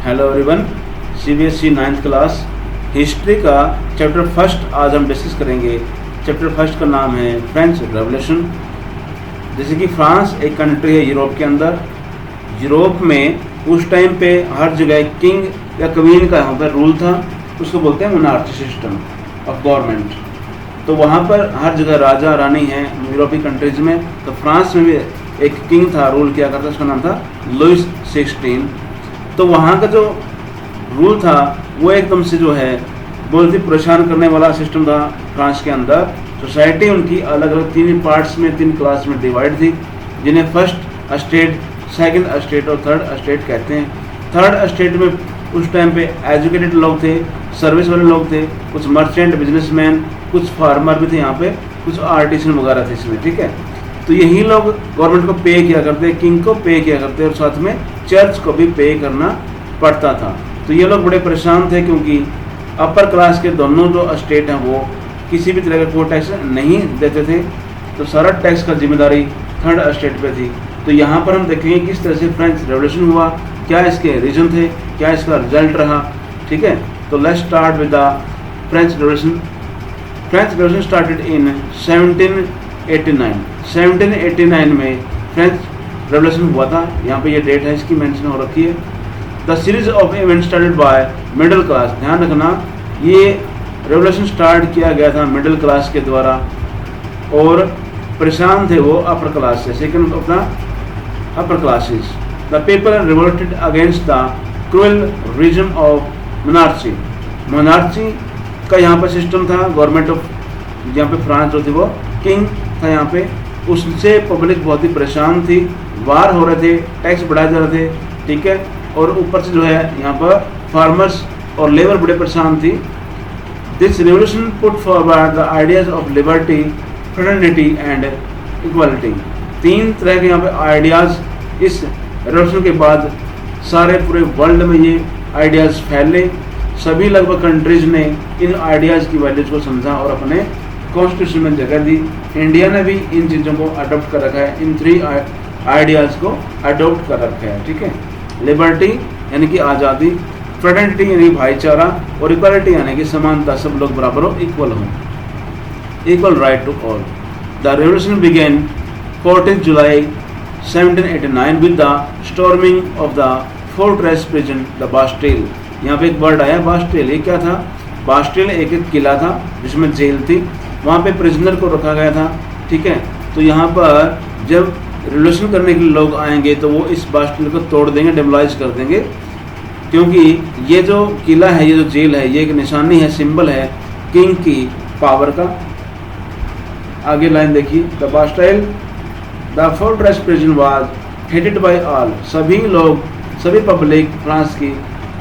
Hello everyone, CBSE 9th class history का chapter first आज हम डिस्कस करेंगे। चैप्टर फर्स्ट का नाम है फ्रेंच रेवोल्यूशन। जैसे कि फ्रांस एक कंट्री है यूरोप के अंदर। यूरोप में उस टाइम पे हर जगह किंग या क्वीन का यहाँ पर रूल था, उसको बोलते हैं मोनार्ची सिस्टम ऑफ गवर्नमेंट। तो वहाँ पर हर जगह राजा रानी हैं यूरोपीय कंट्रीज़ में। तो फ्रांस में भी एक किंग था, रूल किया करता, उसका नाम था लुइस 16। तो वहाँ का जो रूल था वो एकदम से जो है बहुत ही परेशान करने वाला सिस्टम था। फ्रांस के अंदर सोसाइटी उनकी अलग अलग 3 पार्ट्स में 3 क्लास में डिवाइड थी, जिन्हें फर्स्ट स्टेट, सेकंड स्टेट और थर्ड स्टेट कहते हैं। थर्ड स्टेट में उस टाइम पे एजुकेटेड लोग थे, सर्विस वाले लोग थे, कुछ मर्चेंट, बिजनेसमैन, कुछ फार्मर भी थे यहाँ पे, कुछ आर्टिसन वगैरह थे इसमें, ठीक है। तो यही लोग गवर्नमेंट को पे किया करते, किंग को पे किया करते और साथ में चर्च को भी पे करना पड़ता था। तो ये लोग बड़े परेशान थे क्योंकि अपर क्लास के दोनों जो स्टेट हैं वो किसी भी तरह का कोई टैक्स नहीं देते थे। तो सारा टैक्स का जिम्मेदारी थर्ड स्टेट पे थी। तो यहाँ पर हम देखेंगे किस तरह से फ्रेंच रेवोल्यूशन हुआ, क्या इसके रीजन थे, क्या इसका रिजल्ट रहा, ठीक है। तो let's start with the French revolution. French revolution started in 1789। 1789 में फ्रेंच रेवोल्यूशन हुआ था। यहाँ पे ये डेट है इसकी मेंशन हो रखी है। The series of event started by middle class. ध्यान रखना, ये रेवोल्यूशन स्टार्ट किया गया था मिडिल क्लास के द्वारा और परेशान थे वो अपर क्लास से, second of the upper classes. The people revolted against the cruel regime of monarchy. Monarchy का यहाँ पर सिस्टम था, गवर्नमेंट ऑफ यहाँ पे फ्रांस जो थी वो किंग था यहाँ पे, उससे पब्लिक बहुत ही परेशान थी, वार हो रहे थे, टैक्स बढ़ाए जा रहे थे, ठीक है। और ऊपर से जो है यहाँ पर फार्मर्स और लेबर बड़े परेशान थी। This revolution put forward the ideas of liberty, fraternity and equality. 3 तरह के यहाँ पे आइडियाज़ इस रिवोल्यूशन के बाद सारे पूरे वर्ल्ड में ये आइडियाज़ फैले। सभी लगभग कंट्रीज ने इन आइडियाज़ की वैल्यूज को समझा और अपने कॉन्स्टिट्यूशन में जगह दी। इंडिया ने भी इन चीज़ों को अडोप्ट कर रखा है, इन 3 आइडियाज़ को अडोप्ट कर रखा है, ठीक है। लिबर्टी यानी कि आज़ादी, फ्रेटर्निटी यानी भाईचारा और इक्वालिटी यानी कि समानता, सब लोग बराबर हो, इक्वल हो, equal right to all. The revolution begin 14 July 1789 with the storming of the fortress prison the Bastille. यहाँ पे एक वर्ड आया बास्टिल। ये क्या था? बास्टिल एक किला था जिसमें जेल थी, वहाँ पे प्रिजनर को रखा गया था, ठीक है। तो यहाँ पर जब रिवोल्यूशन करने के लिए लोग आएंगे तो वो इस बास्टिल को तोड़ देंगे, डेमोलाइज कर देंगे, क्योंकि ये जो किला है, ये जो जेल है, ये एक निशानी है, सिंबल है किंग की पावर का। आगे लाइन देखिए, the Bastille the fortress prison was hated by all. सभी लोग, सभी पब्लिक फ्रांस की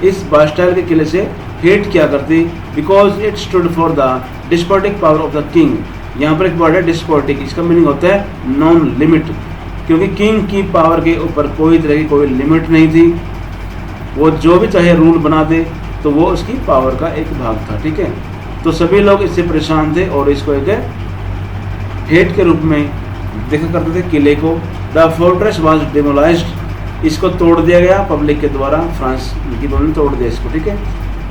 इस बास्टिल के किले से हेट किया करती, because it stood for the despotic power of the king. यहाँ पर एक वर्ड है डिस्पोटिक, इसका मीनिंग होता है नॉन लिमिट, क्योंकि किंग की पावर के ऊपर कोई तरह की कोई लिमिट नहीं थी। वो जो भी चाहे रूल बना दे तो वो उसकी पावर का एक भाग था, ठीक है। तो सभी लोग इससे परेशान थे और इसको एक हेट के रूप में देखा करते थे किले को। द फोर्ट्रेस वाज डेमोलाइज्ड, इसको तोड़ दिया गया पब्लिक के द्वारा, फ्रांस की पब्लिक ने तोड़ दिया इसको, ठीक है।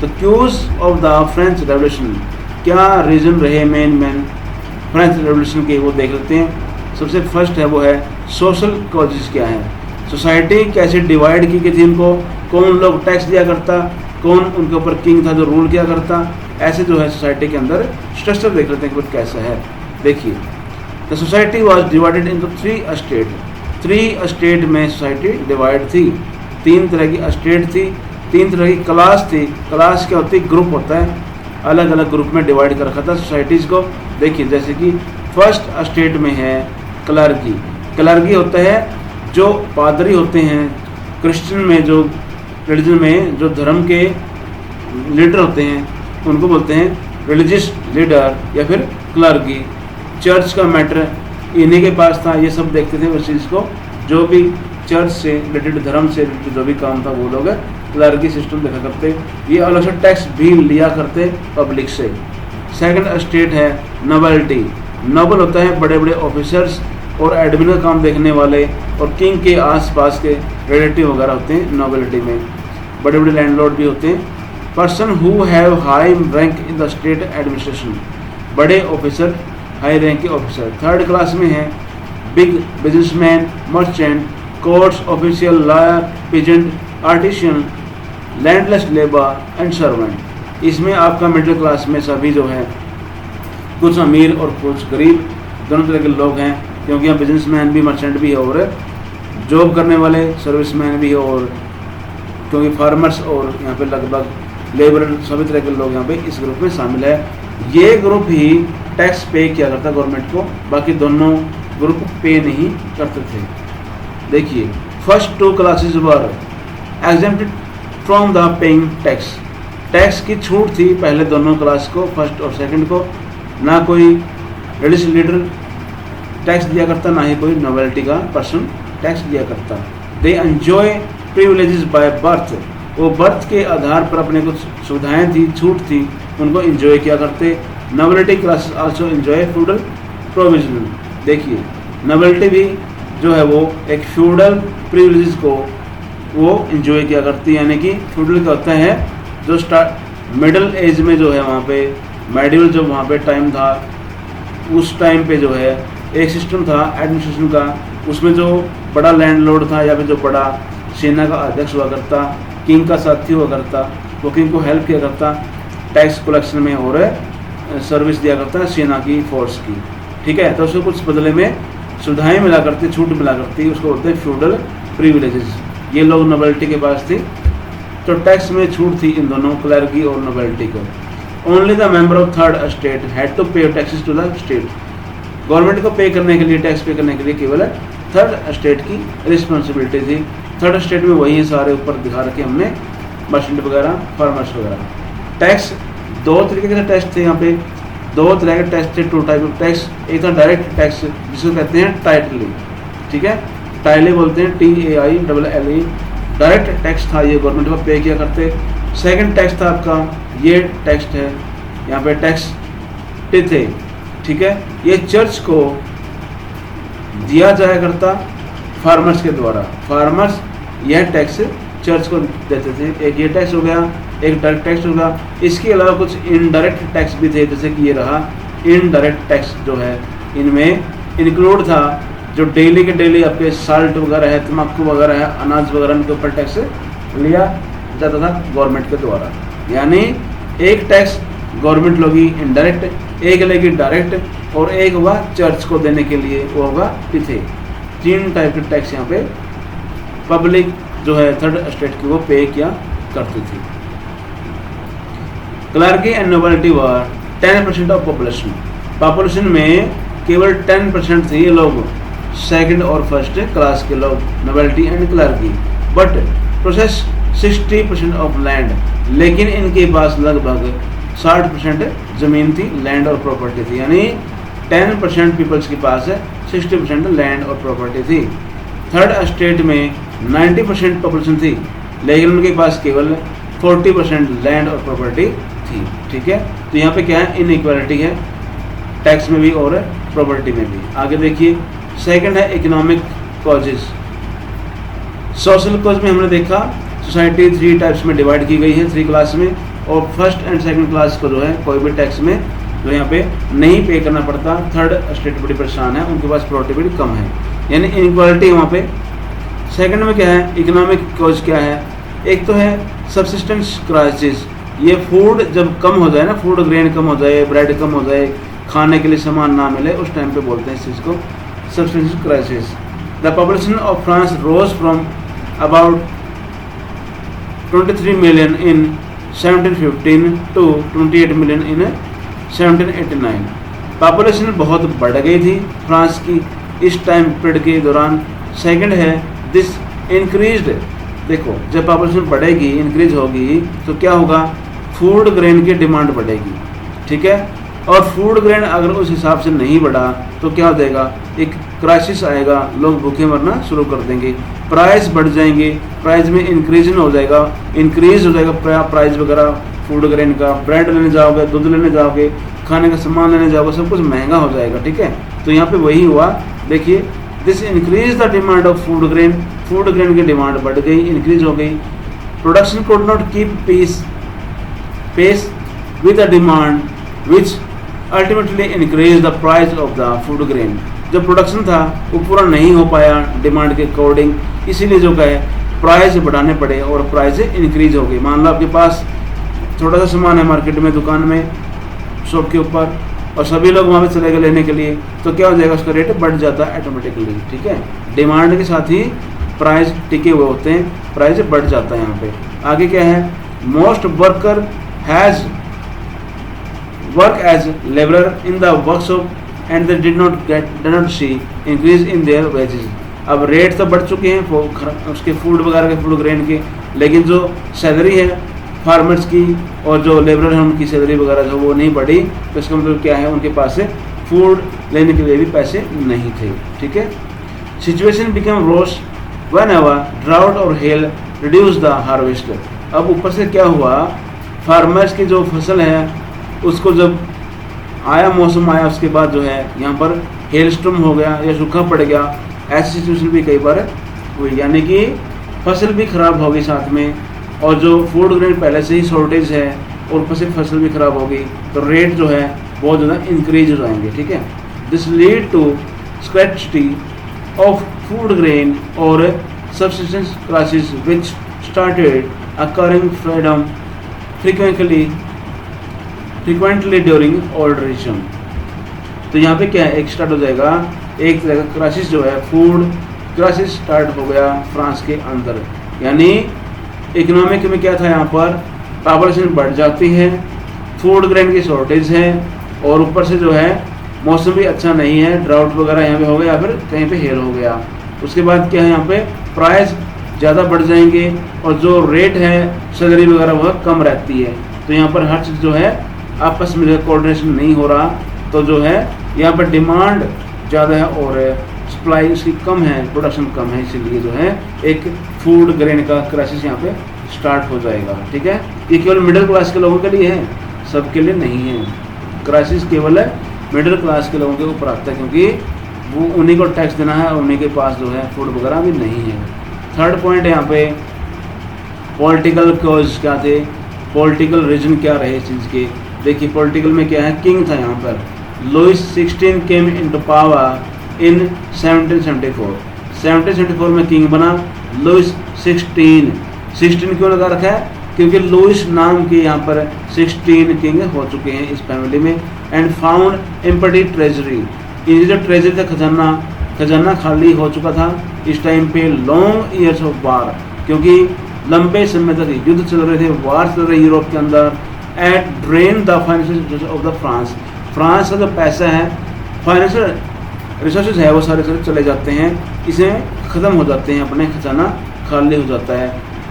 तो causes of the French revolution, क्या रीजन रहे मेन फ्रेंच रेवोल्यूशन के, वो देख लेते हैं। सबसे फर्स्ट है वो है सोशल कॉजेज। क्या है? सोसाइटी कैसे डिवाइड की गई थी उनको, कौन लोग टैक्स दिया करता, कौन उनके ऊपर किंग था जो रूल किया करता, ऐसे जो है सोसाइटी के अंदर स्ट्रक्चर देख लेते हैं कि कैसा है। देखिए, the society was divided into 3 state. 3 state में सोसाइटी डिवाइड थी, 3 तरह की स्टेट थी, 3 तरह की क्लास थी। क्लास क्या होती है? ग्रुप होता है, अलग अलग ग्रुप में डिवाइड कर रखा था सोसाइटीज़ को। देखिए, जैसे कि फर्स्ट स्टेट में है क्लर्की। क्लर्की होता है जो पादरी होते हैं, क्रिश्चियन में जो रिलीजन में जो धर्म के लीडर होते हैं उनको बोलते हैं रिलीजियस लीडर या फिर क्लर्की। चर्च का मैटर इन्हीं के पास था, ये सब देखते थे उस चीज़ को, जो भी चर्च से रिलेटेड, धर्म से रिलेटेड जो भी काम था वो लोग क्लर्की सिस्टम देखा करते। ये अलग से टैक्स भी लिया करते पब्लिक से। सेकंड स्टेट है नोबेलिटी। नोबल होता है बड़े बड़े ऑफिसर्स और एडमिन का काम देखने वाले और किंग के आसपास के रिलेटिव वगैरह होते हैं नोबेलिटी में। बड़े बड़े लैंडलॉर्ड भी होते हैं। Person who have high rank in the state administration, बड़े ऑफिसर, हाई रैंक के ऑफिसर। थर्ड क्लास में हैं big businessman, merchant, courts official, lawyer, peasant, artisan, landless labour and servant. इसमें आपका मिडिल क्लास में सभी जो है, कुछ अमीर और कुछ गरीब दोनों तरह के लोग हैं, क्योंकि यहाँ बिजनेसमैन भी, मर्चेंट भी है और जॉब करने वाले सर्विसमैन भी है, और क्योंकि फार्मर्स और यहाँ पे लगभग लेबर सभी तरह के लोग यहाँ पे इस ग्रुप में शामिल है। ये ग्रुप ही टैक्स पे किया करता गवर्नमेंट को, बाकी दोनों ग्रुप पे नहीं करते थे। देखिए, first two classes were exempted from the paying tax, tax की छूट थी पहले दोनों क्लास को, फर्स्ट और सेकंड को। ना कोई रिलीजियस लीडर टैक्स दिया करता, ना ही कोई नॉवेल्टी का पर्सन टैक्स दिया करता। They enjoy privileges by birth, वो बर्थ के आधार पर अपने कुछ सुविधाएं थी, छूट थी, उनको एंजॉय किया करते। Novelty classes also enjoy feudal provision. देखिए, नॉवेल्टी भी जो है वो एक फ्यूडल प्रिविलेजेस को वो एंजॉय किया करती है, यानी कि फ्यूडल का होता है जो स्टार्ट मिडिल एज में जो है वहाँ पे मेडिवल जो वहाँ पे टाइम था, उस टाइम पे जो है एक सिस्टम था एडमिनिस्ट्रेशन का, उसमें जो बड़ा लैंडलॉर्ड था या फिर जो बड़ा सेना का अध्यक्ष हुआ करता, किंग का साथी हुआ करता, वो किंग को हेल्प किया करता टैक्स कलेक्शन में और सर्विस दिया करता सेना की फोर्स की, ठीक है। तो उसको कुछ बदले में सुविधाएं मिला करती, छूट मिला करती, उसको बोलते हैं फ्यूडल प्रिविलेजेस। ये लोग नॉवेल्टी के पास थे, तो टैक्स में छूट थी इन दोनों क्लर्की और नॉवेल्टी को। Only the member of third state had to pay taxes to the state, government को पे करने के लिए, टैक्स पे करने के लिए केवल थर्ड स्टेट की रिस्पॉन्सिबिलिटी थी। थर्ड स्टेट में वही सारे ऊपर दिखा रखे हमने, मर्चेंट वगैरह, फार्मर्स वगैरह। टैक्स दो तरीके के टैक्स थे यहाँ पे, दो तरह के टैक्स थे, टू टाइप ऑफ टैक्स। एक था डायरेक्ट टैक्स जिसको कहते हैं टाइटली, ठीक है, टाइटली बोलते हैं, TAILLE, डायरेक्ट टैक्स था, ये गवर्नमेंट को पे किया करते। सेकंड टैक्स था आपका ये टैक्स है, यहाँ पे टैक्स थे, ठीक है, ये चर्च को दिया जाया करता फार्मर्स के द्वारा। फार्मर्स यह टैक्स चर्च को देते थे। एक ये टैक्स हो गया, एक डायरेक्ट टैक्स हो गया। इसके अलावा कुछ इनडायरेक्ट टैक्स भी थे, जैसे कि ये रहा इनडायरेक्ट टैक्स जो है, इनमें इंक्लूड था जो डेली के डेली आपके साल्ट वगैरह है, तम्बाकू वगैरह है, अनाज वगैरह के ऊपर टैक्स लिया जाता था गवर्नमेंट के द्वारा। यानी एक टैक्स गवर्नमेंट लोगी इनडायरेक्ट, एक लेगी डायरेक्ट, और एक हुआ चर्च को देने के लिए, वो होगा पिथे। तीन टाइप के टैक्स यहाँ पे पब्लिक जो है थर्ड स्टेट की वो पे किया करती थी। Clergy and nobility were 10% of population, population में केवल 10% थे ये लोग, सेकंड और फर्स्ट क्लास के लोग, nobility and clergy. But process 60% of land, लेकिन इनके पास लगभग 60% ज़मीन थी, लैंड और प्रॉपर्टी थी। यानी 10% पीपल्स के पास 60% लैंड और प्रॉपर्टी थी। थर्ड स्टेट में 90% पॉपुलेशन थी, लेकिन उनके पास केवल 40% लैंड और प्रॉपर्टी थी, ठीक है। तो यहाँ पे क्या है, इनइक्वालिटी है टैक्स में भी और प्रॉपर्टी में भी। आगे देखिए, सेकंड है इकोनॉमिक कॉजेज। सोशल कॉज में हमने देखा सोसाइटी 3 टाइप्स में डिवाइड की गई है, 3 क्लास में, और फर्स्ट एंड सेकंड क्लास को जो है कोई भी टैक्स में जो यहाँ पे नहीं पे करना पड़ता। थर्ड स्टेट बड़ी परेशान है, उनके पास प्रोडक्टिविटी कम है, यानी इनइक्वालिटी वहाँ पे। सेकंड में क्या है, इकोनॉमिक कॉज क्या है, एक तो है सब्सिस्टेंस क्राइसिस, ये फूड जब कम हो जाए ना, फूड ग्रेन कम हो जाए, ब्रेड कम हो जाए, खाने के लिए सामान ना मिले, उस टाइम पे बोलते हैं इस चीज़ को subsistence crisis. The population of France rose from about 23 million in 1715 to 28 million in 1789। Population बहुत बढ़ गई थी फ्रांस की इस टाइम पीरियड के दौरान। सेकंड है दिस इंक्रीज्ड, देखो जब पॉपुलेशन बढ़ेगी, इंक्रीज होगी, तो क्या होगा, फूड ग्रेन की डिमांड बढ़ेगी, ठीक है। और फूड ग्रेन अगर उस हिसाब से नहीं बढ़ा तो क्या हो जाएगा, एक क्राइसिस आएगा, लोग भूखे मरना शुरू कर देंगे, प्राइस बढ़ जाएंगे, प्राइस में इंक्रीज हो जाएगा, प्राइस वगैरह फूड ग्रेन का। ब्रेड लेने जाओगे, दूध लेने जाओगे, खाने का सामान लेने जाओगे, सब कुछ महंगा हो जाएगा, ठीक है। तो यहाँ पे वही हुआ, देखिए this increase the demand of food grain, food grain की डिमांड बढ़ गई, इंक्रीज हो गई। Production could not keep pace with the demand, which ultimately increased the price of the food grain. जो प्रोडक्शन था वो पूरा नहीं हो पाया डिमांड के अकॉर्डिंग, इसीलिए जो है प्राइस बढ़ाने पड़े और प्राइस इंक्रीज हो गई। मान लो आपके पास थोड़ा सा सामान है मार्केट में, दुकान में, शॉप के ऊपर, और सभी लोग वहाँ पे चले गए लेने के लिए, तो क्या हो जाएगा, उसका रेट बढ़ जाता है ऑटोमेटिकली। ठीक है, डिमांड के साथ ही प्राइस टिके हुए होते हैं, प्राइस बढ़ जाता है यहाँ पे। आगे क्या है, most worker has work as labourer in the workshop and they did not see increase in their wages. अब रेट तो बढ़ चुके हैं उसके फूड वगैरह के, फूड ग्रेन के, लेकिन जो सैलरी है फार्मर्स की और जो लेबर है उनकी सैलरी वगैरह जो वो नहीं बढ़ी, तो इसका मतलब क्या है, उनके पास से फूड लेने के लिए भी पैसे नहीं थे। ठीक है, situation become verse whenever drought और हेल रिड्यूस द हार्वेस्ट। अब ऊपर से क्या हुआ, फार्मर्स की जो फसल है उसको जब आया मौसम आया, उसके बाद जो है यहाँ पर हेल स्टॉर्म हो गया या सूखा पड़ गया, ऐसी सिचुएशन भी कई बार हुई, यानी कि फसल भी खराब हो गई साथ में, और जो फूड ग्रेन पहले से ही शॉर्टेज है और ऊपर से फसल भी खराब होगी, तो रेट जो है बहुत ज़्यादा इंक्रीज हो जाएंगे। ठीक है, this lead to scarcity of food grain और subsistence crisis which started occurring frequently during ordination। तो यहाँ पे क्या है, एक स्टार्ट हो जाएगा, एक तरह का क्राइसिस जो है, फूड क्राइसिस स्टार्ट हो गया फ्रांस के अंदर, यानी इकोनॉमिक में क्या था, यहाँ पर पॉपुलेशन बढ़ जाती है, फूड ग्रेन की शॉर्टेज है, और ऊपर से जो है मौसम भी अच्छा नहीं है, ड्राउट वगैरह यहाँ पे हो गया, या फिर कहीं पे हेल हो गया। उसके बाद क्या है, यहाँ पे प्राइस ज़्यादा बढ़ जाएंगे और जो रेट है सैलरी वगैरह वह कम रहती है। तो यहाँ पर हर चीज़ जो है आपस में जो कोऑर्डिनेशन नहीं हो रहा, तो जो है यहाँ पर डिमांड ज़्यादा है और सप्लाई उसकी कम है, प्रोडक्शन कम है, इसीलिए जो है एक फूड ग्रेन का क्राइसिस यहाँ पे स्टार्ट हो जाएगा। ठीक है, ये केवल मिडिल क्लास के लोगों के लिए है, सबके लिए नहीं है। क्राइसिस केवल मिडिल क्लास के लोगों के ऊपर आता है, क्योंकि वो उन्हीं को टैक्स देना है और उन्हीं के पास जो है फूड वगैरह भी नहीं है। थर्ड पॉइंट है यहाँ पे, पॉलिटिकल कॉज क्या थे, पॉलिटिकल रीजन क्या रहे इस चीज़ के। देखिए पॉलिटिकल में क्या है, किंग था यहाँ पर, Louis 16 came into power in 1774। 1774 में किंग बना लुइस 16 क्यों लगा रखा है, क्योंकि लुइस नाम के यहाँ पर 16 किंग हो चुके हैं इस फैमिली में। एंड फाउंड एम्पटी ट्रेजरी, ये जो ट्रेजरी था, खजाना खाली हो चुका था इस टाइम पे। लॉन्ग ईयर्स ऑफ वार, क्योंकि लंबे समय तक युद्ध चल रहे थे, वार चल रहे यूरोप के अंदर। At drain the financial of the France का जो पैसा है, फाइनेंशियल रिसोर्सेज है, वो सारे चले जाते हैं, इसे ख़त्म हो जाते हैं, अपने खजाना खाली हो जाता है।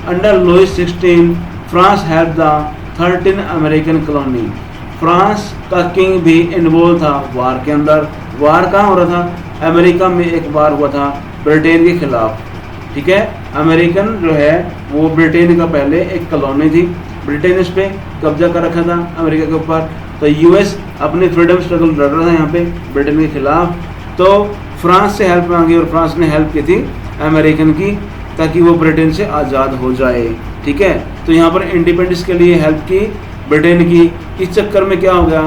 Under Louis 16 France had the 13 American colony. France का किंग भी इन्वॉल्व था वार के अंदर। वार कहाँ हो रहा था, अमेरिका में एक वार हुआ था ब्रिटेन के खिलाफ। ठीक है, अमेरिकन जो है वो ब्रिटेन का पहले एक कॉलोनी थी, ब्रिटेन इस पर कब्जा कर रखा था अमेरिका के ऊपर। तो यूएस अपनी फ्रीडम स्ट्रगल लड़ रहा था यहाँ पे ब्रिटेन के खिलाफ, तो फ्रांस से हेल्प मांगी और फ्रांस ने हेल्प की थी अमेरिकन की, ताकि वो ब्रिटेन से आज़ाद हो जाए। ठीक है, तो यहाँ पर इंडिपेंडेंस के लिए हेल्प की ब्रिटेन की। इस चक्कर में क्या हो गया,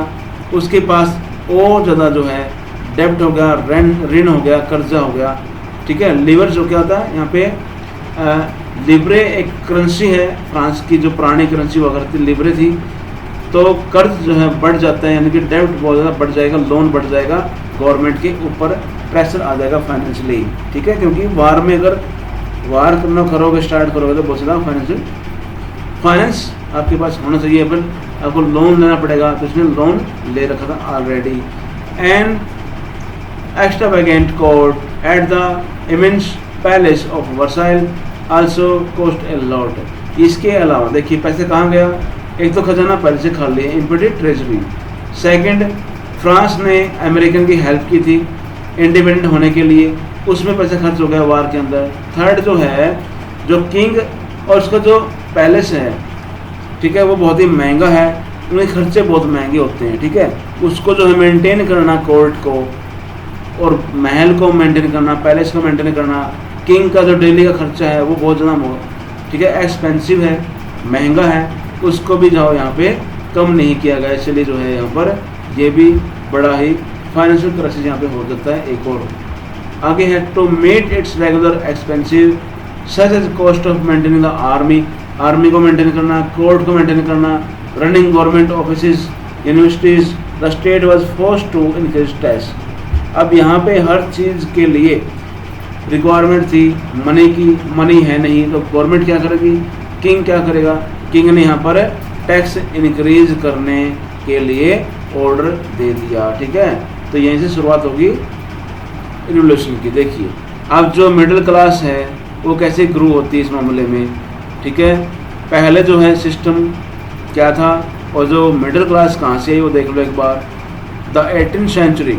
उसके पास और ज़्यादा जो है डेब्ट हो गया, ऋण हो गया, कर्जा हो गया। ठीक है, लीवर जो क्या होता है यहाँ पे, लिब्रे एक करेंसी है फ्रांस की, जो पुरानी करेंसी हुआ करती लिब्रे थी। तो कर्ज जो है बढ़ जाता है, यानी कि डेब्ट बहुत ज़्यादा बढ़ जाएगा, लोन बढ़ जाएगा, गवर्नमेंट के ऊपर प्रेशर आ जाएगा फाइनेंशियली। ठीक है, क्योंकि वार में अगर वार करना करोगे, स्टार्ट करोगे, तो बहुत ज़्यादा फाइनेंस आपके पास होना चाहिए, पर आपको लोन लेना पड़ेगा, तो इसने लोन ले रखा था already. And extravagant court at the immense palace of Versailles also cost a lot। इसके अलावा देखिए पैसे कहाँ गया, एक तो खजाना पहले से खाली है, इम्पोर्टेड ट्रेजरी। सेकंड, फ्रांस ने अमेरिकन की हेल्प की थी इंडिपेंडेंट होने के लिए, उसमें पैसा खर्च हो गया वार के अंदर। थर्ड जो है, जो किंग और उसका जो पैलेस है, ठीक है, वो बहुत ही महंगा है, उनके खर्चे बहुत महंगे होते हैं। ठीक है, उसको जो है मेंटेन करना, कोर्ट को और महल को मेंटेन करना, पैलेस को मेंटेन करना, किंग का जो डेली का खर्चा है वो बहुत ज़्यादा ठीक है, एक्सपेंसिव है, महंगा है, उसको भी जो यहाँ पे कम नहीं किया गया, इसलिए जो है यहाँ पर ये भी बड़ा ही फाइनेंशियल क्राइसिस यहाँ पे हो जाता है। एक और आगे है, to meet its regular expensive such as cost of maintaining the army को मेंटेन करना, कोर्ट को मेंटेन करना, running government office, universities, the state was forced to increase tax. अब यहाँ पे हर चीज़ के लिए रिक्वायरमेंट थी मनी की, मनी है नहीं तो गवर्नमेंट क्या करेगी, किंग क्या करेगा, किंग ने यहाँ पर टैक्स इंक्रीज करने के लिए ऑर्डर दे दिया। ठीक है, तो यहीं से शुरुआत होगी रिवोल्यूशन की। देखिए अब जो मिडिल क्लास है वो कैसे ग्रो होती है इस मामले में। ठीक है, पहले जो है सिस्टम क्या था और जो मिडिल क्लास कहाँ से है वो देख लो एक बार। The 18th century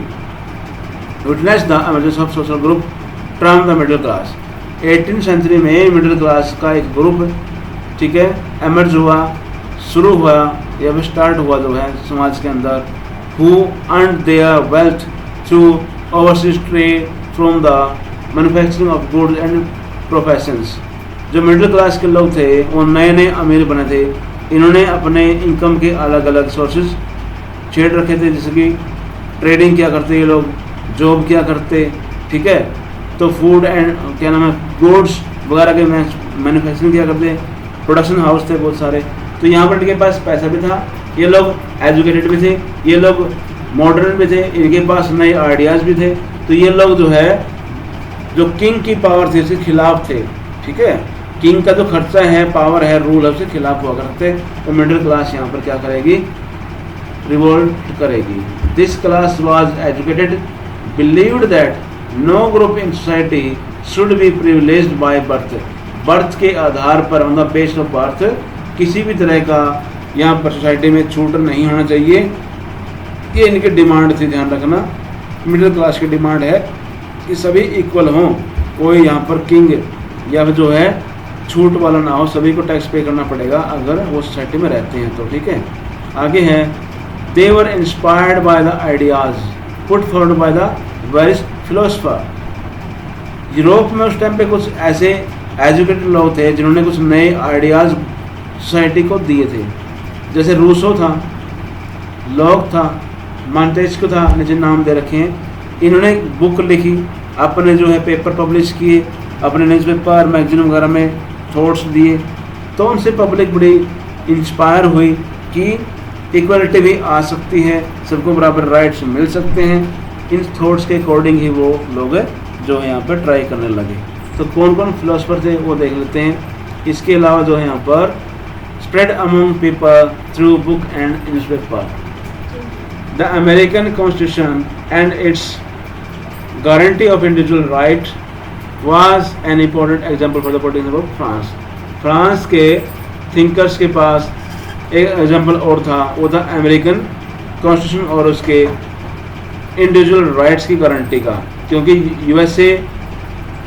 witness the emergence of social group term the middle class. 18th century में मिडिल क्लास का एक ग्रुप, ठीक है, एमर्ज हुआ, शुरू हुआ या फिर स्टार्ट हुआ जो है समाज के अंदर, who earned there wealth through overseas trade from the manufacturing of goods and professions. जो मिडिल क्लास के लोग थे वो नए नए अमीर बने थे, इन्होंने अपने इनकम के अलग अलग सोर्सेज छेड़ रखे थे, जैसे कि ट्रेडिंग क्या करते ये लोग, जॉब क्या करते, ठीक है, तो फूड एंड क्या नाम है गुड्स वगैरह के मैन्युफैक्चरिंग क्या करते, प्रोडक्शन हाउस थे बहुत सारे। तो यहाँ पर इनके पास पैसा भी था, ये लोग एजुकेटेड भी थे, ये लोग मॉडर्न भी थे, इनके पास नए आइडियाज़ भी थे। तो ये लोग जो है जो किंग की पावर थी उसके खिलाफ थे। ठीक है, किंग का जो खर्चा है, पावर है, रूल है, उसके खिलाफ हुआ करते। तो मिडिल क्लास यहाँ पर क्या करेगी, रिवोल्ट करेगी। This class was educated, believed that no group in society should be privileged by birth. Birth के आधार पर, on the base of birth, किसी भी तरह का यहाँ पर सोसाइटी में छूट नहीं होना चाहिए। ये इनकी डिमांड थी, ध्यान रखना। मिडिल क्लास की डिमांड है कि सभी इक्वल हों, कोई यहाँ पर किंग या फिर जो है छूट वाला ना हो, सभी को टैक्स पे करना पड़ेगा अगर वो सोसाइटी में रहते हैं तो। ठीक है, आगे है, they were inspired by the ideas put forward by the various philosopher. Europe में उस टाइम पे कुछ ऐसे एजुकेटेड लोग थे जिन्होंने कुछ नए आइडियाज़ सोसाइटी को दिए थे, जैसे रूसो था, लॉक था, मॉन्टेस्क्यू था, नीचे नाम दे रखे हैं। इन्होंने बुक लिखी, अपने जो है पेपर पब्लिश किए, अपने न्यूज़पेपर मैगजीन वगैरह में थॉट्स दिए, तो उनसे पब्लिक बड़ी इंस्पायर हुई कि इक्वलिटी भी आ सकती है, सबको बराबर राइट्स मिल सकते हैं। इन थॉट्स के अकॉर्डिंग ही वो लोग जो है यहाँ पर ट्राई करने लगे। तो कौन कौन फिलोसफर थे वो देख लेते हैं। इसके अलावा जो है यहाँ पर spread among people through book and newspaper. The American constitution and it's guarantee of individual right was an important example for the politicians of France. France के थिंकर्स के पास एक एग्जाम्पल और था, वो था अमेरिकन कॉन्स्टिट्यूशन और उसके इंडिविजुअल राइट्स की गारंटी का। क्योंकि यूएसए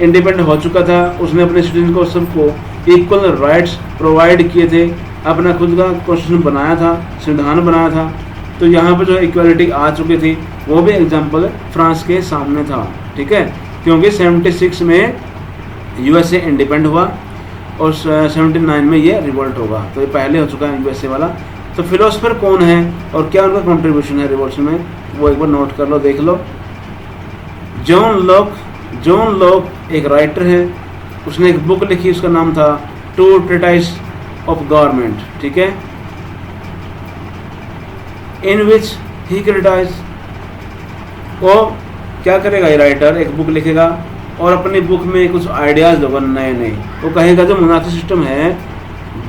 इंडिपेंडेंट हो चुका था, उसने अपने सिटीजन को सबको इक्वल राइट्स प्रोवाइड किए थे, अपना खुद का कॉन्स्टिट्यूशन बनाया था, संविधान बनाया था। तो यहाँ पर जो इक्वालिटी आ चुकी थी वो भी एग्जाम्पल फ्रांस के सामने था। ठीक है, क्योंकि 76 में यूएसए इंडिपेंडेंट हुआ और 79 में ये रिवोल्ट होगा, तो ये पहले हो चुका है यूएसए वाला। तो फिलोसफर कौन है और क्या उनका कंट्रीब्यूशन है रिवोल्यूशन में, वो एक बार नोट कर लो, देख लो। जॉन लॉक एक राइटर है, उसने एक बुक लिखी, उसका नाम था टू ट्रीटाइज ऑफ गवर्नमेंट। ठीक है, इन विच ही क्रिटिसाइज, वो क्या करेगा, ये राइटर एक बुक लिखेगा और अपनी बुक में कुछ आइडियाज़ देगा नए नए। वो कहेगा जो मोनार्की सिस्टम है,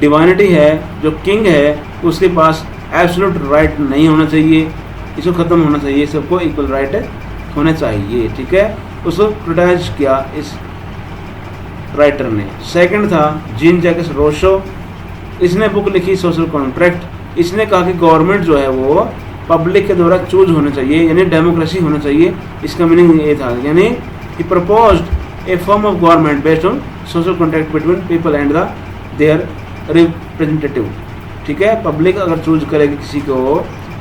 डिवाइनिटी है, जो किंग है उसके पास एब्सोल्यूट राइट नहीं होना चाहिए, इसको ख़त्म होना चाहिए, सबको इक्वल राइट होना चाहिए। ठीक है, उसको क्रिटिसाइज किया इस राइटर ने। सेकंड था जीन जैक्स रोसो, इसने बुक लिखी सोशल कॉन्ट्रैक्ट। इसने कहा कि गवर्नमेंट जो है वो पब्लिक के द्वारा चूज होना चाहिए, यानी डेमोक्रेसी होना चाहिए। इसका मीनिंग ये था, यानी he proposed a form of government based on social contact between people and their representative। ठीक है, पब्लिक अगर चूज करेगी किसी को,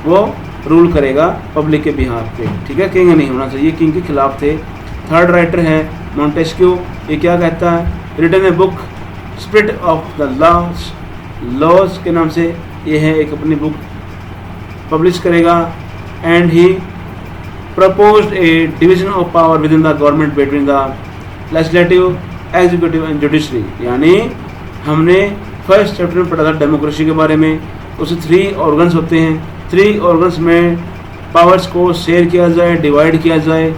वो रूल करेगा पब्लिक के बिहाफ पे। ठीक है, किंग नहीं होना चाहिए, किंग के खिलाफ थे। थर्ड राइटर है मॉन्टेस्क्यू, ये क्या कहता है, written a book spirit of the laws के नाम से ये है, एक अपनी बुक पब्लिश करेगा। And he proposed a division of power with in the government between the legislative, executive and judiciary. यानी हमने फर्स्ट चैप्टर में पढ़ा था डेमोक्रेसी के बारे में, उससे 3 ऑर्गन्स होते हैं, 3 ऑर्गन्स में पावर्स को शेयर किया जाए, डिवाइड किया जाए,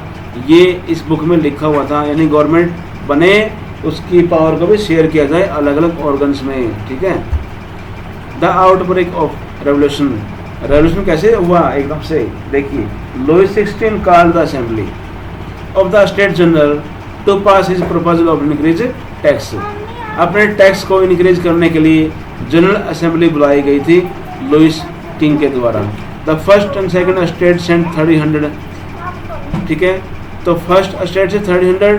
ये इस बुक में लिखा हुआ था। यानी गवर्नमेंट बने उसकी पावर को भी शेयर किया जाए अलग अलग ऑर्गन्स में, ठीक है। The outbreak of revolution, revolution कैसे हुआ एकदम से देखिए। Louis 16 called the assembly of the state general to pass his proposal of increase tax. अपने टैक्स को इंक्रीज करने के लिए जनरल असेंबली बुलाई गई थी लुइस किंग के द्वारा। The first and second state sent 300, ठीक है। तो फर्स्ट स्टेट से 300,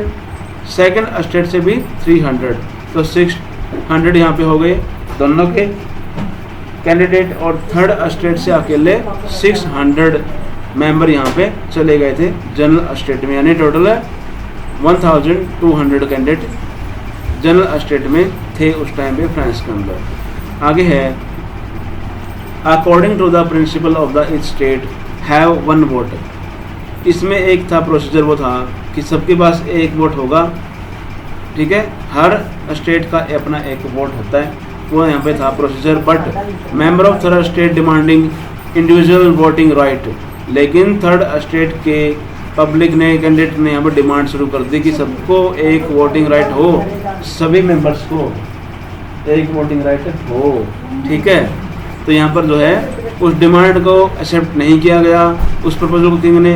सेकंड स्टेट से भी 300, तो 600 यहाँ पे हो गए दोनों के कैंडिडेट। और थर्ड स्टेट से अकेले 600 मेंबर यहाँ पे चले गए थे जनरल स्टेट में। यानी टोटल 1200 कैंडिडेट जनरल स्टेट में थे उस टाइम पे फ्रांस के अंदर। आगे है according to the principle of the each state have 1 vote. इसमें एक था प्रोसीजर, वो था कि सबके पास 1 वोट होगा, ठीक है। हर स्टेट का अपना 1 वोट होता है, वो यहाँ पे था procedure. But member of third state demanding individual voting right. लेकिन थर्ड स्टेट के पब्लिक ने, कैंडिडेट ने यहाँ पर डिमांड शुरू कर दी कि सबको 1 वोटिंग राइट हो, सभी मेंबर्स को 1 वोटिंग राइट हो, ठीक है। तो यहाँ पर जो है उस डिमांड को एक्सेप्ट नहीं किया गया, उस प्रपोजल को किंग ने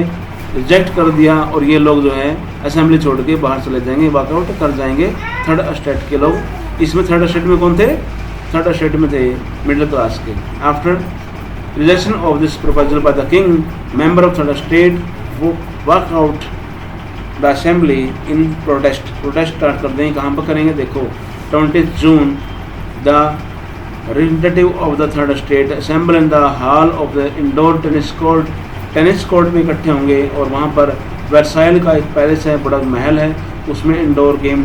रिजेक्ट कर दिया और ये लोग जो है असेंबली छोड़ के बाहर चले जाएंगे, वॉकआउट कर जाएंगे थर्ड स्टेट के लोग। इसमें थर्ड स्टेट में कौन थे? थर्ड स्टेट में थे मिडिल क्लास के। After rejection of this proposal by the king, member of third state वो work out the assembly in protest. Protest start कर देंगे, कहाँ पर करेंगे देखो, 20 June the representative of the third state assemble in the hall of the indoor tennis court में इकट्ठे होंगे और वहाँ पर वर्साइल का एक पैलेस है, बड़ा महल है, उसमें इंडोर गेम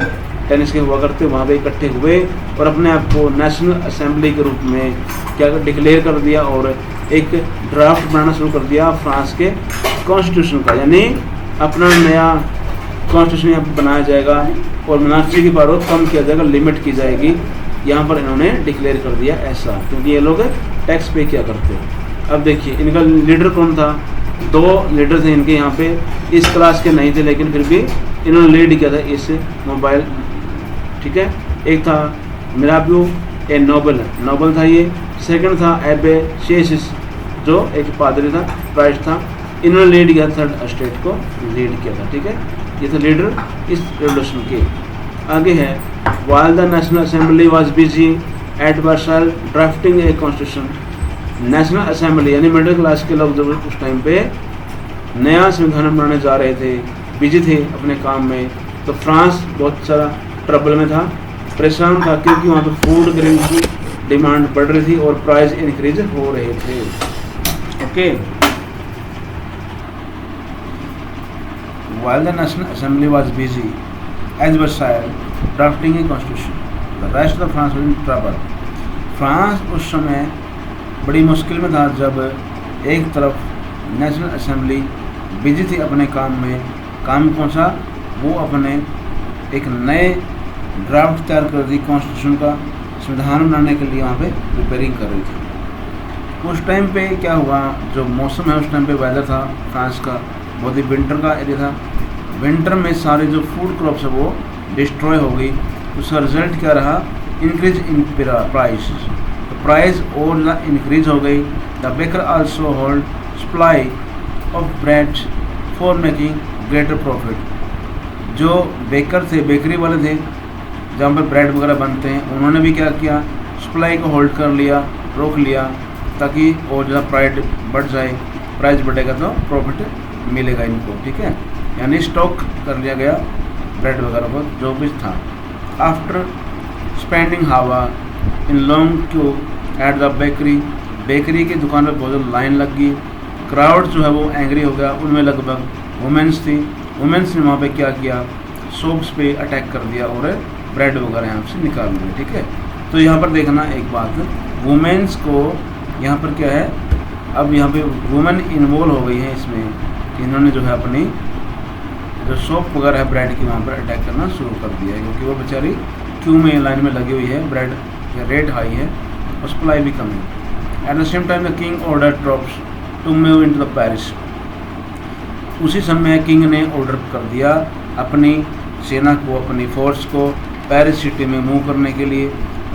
टेनिस के हुआ करते, वहाँ पे इकट्ठे हुए और अपने आप को नेशनल असेंबली के रूप में क्या डिक्लेयर कर दिया और एक ड्राफ्ट बनाना शुरू कर दिया फ्रांस के कॉन्स्टिट्यूशन का। यानी अपना नया कॉन्स्टिट्यूशन यहाँ बनाया जाएगा और मोनार्ची की पावर कम किया जाएगा, लिमिट की जाएगी। यहाँ पर इन्होंने डिक्लेयर कर दिया ऐसा, क्योंकि ये लोग टैक्स पे किया करते। अब देखिए इनका लीडर कौन था? 2 लीडर थे इनके यहाँ पे, इस क्लास के नहीं थे लेकिन फिर भी इन्होंने लीड किया था इस मोबाइल, ठीक है। एक था मिराबियो ए नोबल था ये। सेकंड था एबे शेसिस जो एक पादरी था, प्राइस्ट था। इन्होंने लीड किया, थर्ड स्टेट को लीड किया था, ठीक है। ये थे लीडर इस रेवोल्यूशन के। आगे है while the National Assembly was busy at Versailles drafting a constitution, national assembly यानी मिडिल क्लास के लोग जब उस टाइम पे नया संविधान बनाने जा रहे थे, बिजी थे अपने काम में, तो फ्रांस बहुत सारा ट्रबल में था, परेशान था, क्योंकि वहाँ पे फूड ग्रेन की डिमांड बढ़ रही थी और प्राइस इंक्रीज हो रहे थे। Okay, while the National Assembly was busy at Versailles drafting a constitution, the rest of France was in trouble. France उस समय बड़ी मुश्किल में था जब एक तरफ नेशनल असेंबली बिजी थी अपने काम में। काम कौन सा? वो अपने एक नए ड्राफ्ट तैयार कर दी कॉन्स्टिट्यूशन का, संविधान बनाने के लिए वहाँ पे प्रिपेयरिंग कर रही थी। उस टाइम पे क्या हुआ, जो मौसम है उस टाइम पे वेदर था फ्रांस का बहुत ही विंटर का एरिया था। विंटर में सारे जो फूड क्रॉप्स है वो डिस्ट्रॉय हो गई। उसका रिजल्ट क्या रहा? इंक्रीज इन प्राइस, तो प्राइस और ज़्यादा इंक्रीज हो गई। The baker also hold supply of bread for making greater profit. जो बेकर थे, बेकरी वाले थे जहाँ पर ब्रेड वगैरह बनते हैं, उन्होंने भी क्या किया, सप्लाई को होल्ड कर लिया, रोक लिया, ताकि और ज़्यादा प्राइस बढ़ जाए। प्राइस बढ़ेगा तो प्रॉफिट मिलेगा इनको, ठीक है। यानी स्टॉक कर लिया गया ब्रेड वगैरह को जो भी था। आफ्टर स्पेंडिंग हावा in long Q at the bakery की दुकान पर बहुत लाइन लग गई। क्राउड जो है वो एंग्री हो गया, उनमें लगभग वुमेंस थी। वुमेंस ने वहाँ पे क्या किया, शॉप्स पे अटैक कर दिया और ब्रेड वगैरह यहाँ से निकाल लेंगे, ठीक है। तो यहाँ पर देखना एक बात, वुमेन्स को यहाँ पर क्या है, अब यहाँ पे वुमेन इन्वॉल्व हो गई है इसमें, इन्होंने जो है अपनी जो शॉप वगैरह है ब्रेड की वहाँ पर अटैक करना शुरू कर दिया है, क्योंकि वो बेचारी क्यू में लाइन में लगी हुई है, ब्रेड रेट हाई है और सप्लाई भी कम है। At the same time the king order troops to move into the Paris. उसी समय किंग ने ऑर्डर कर दिया अपनी सेना को, अपनी फोर्स को पेरिस सिटी में मूव करने के लिए।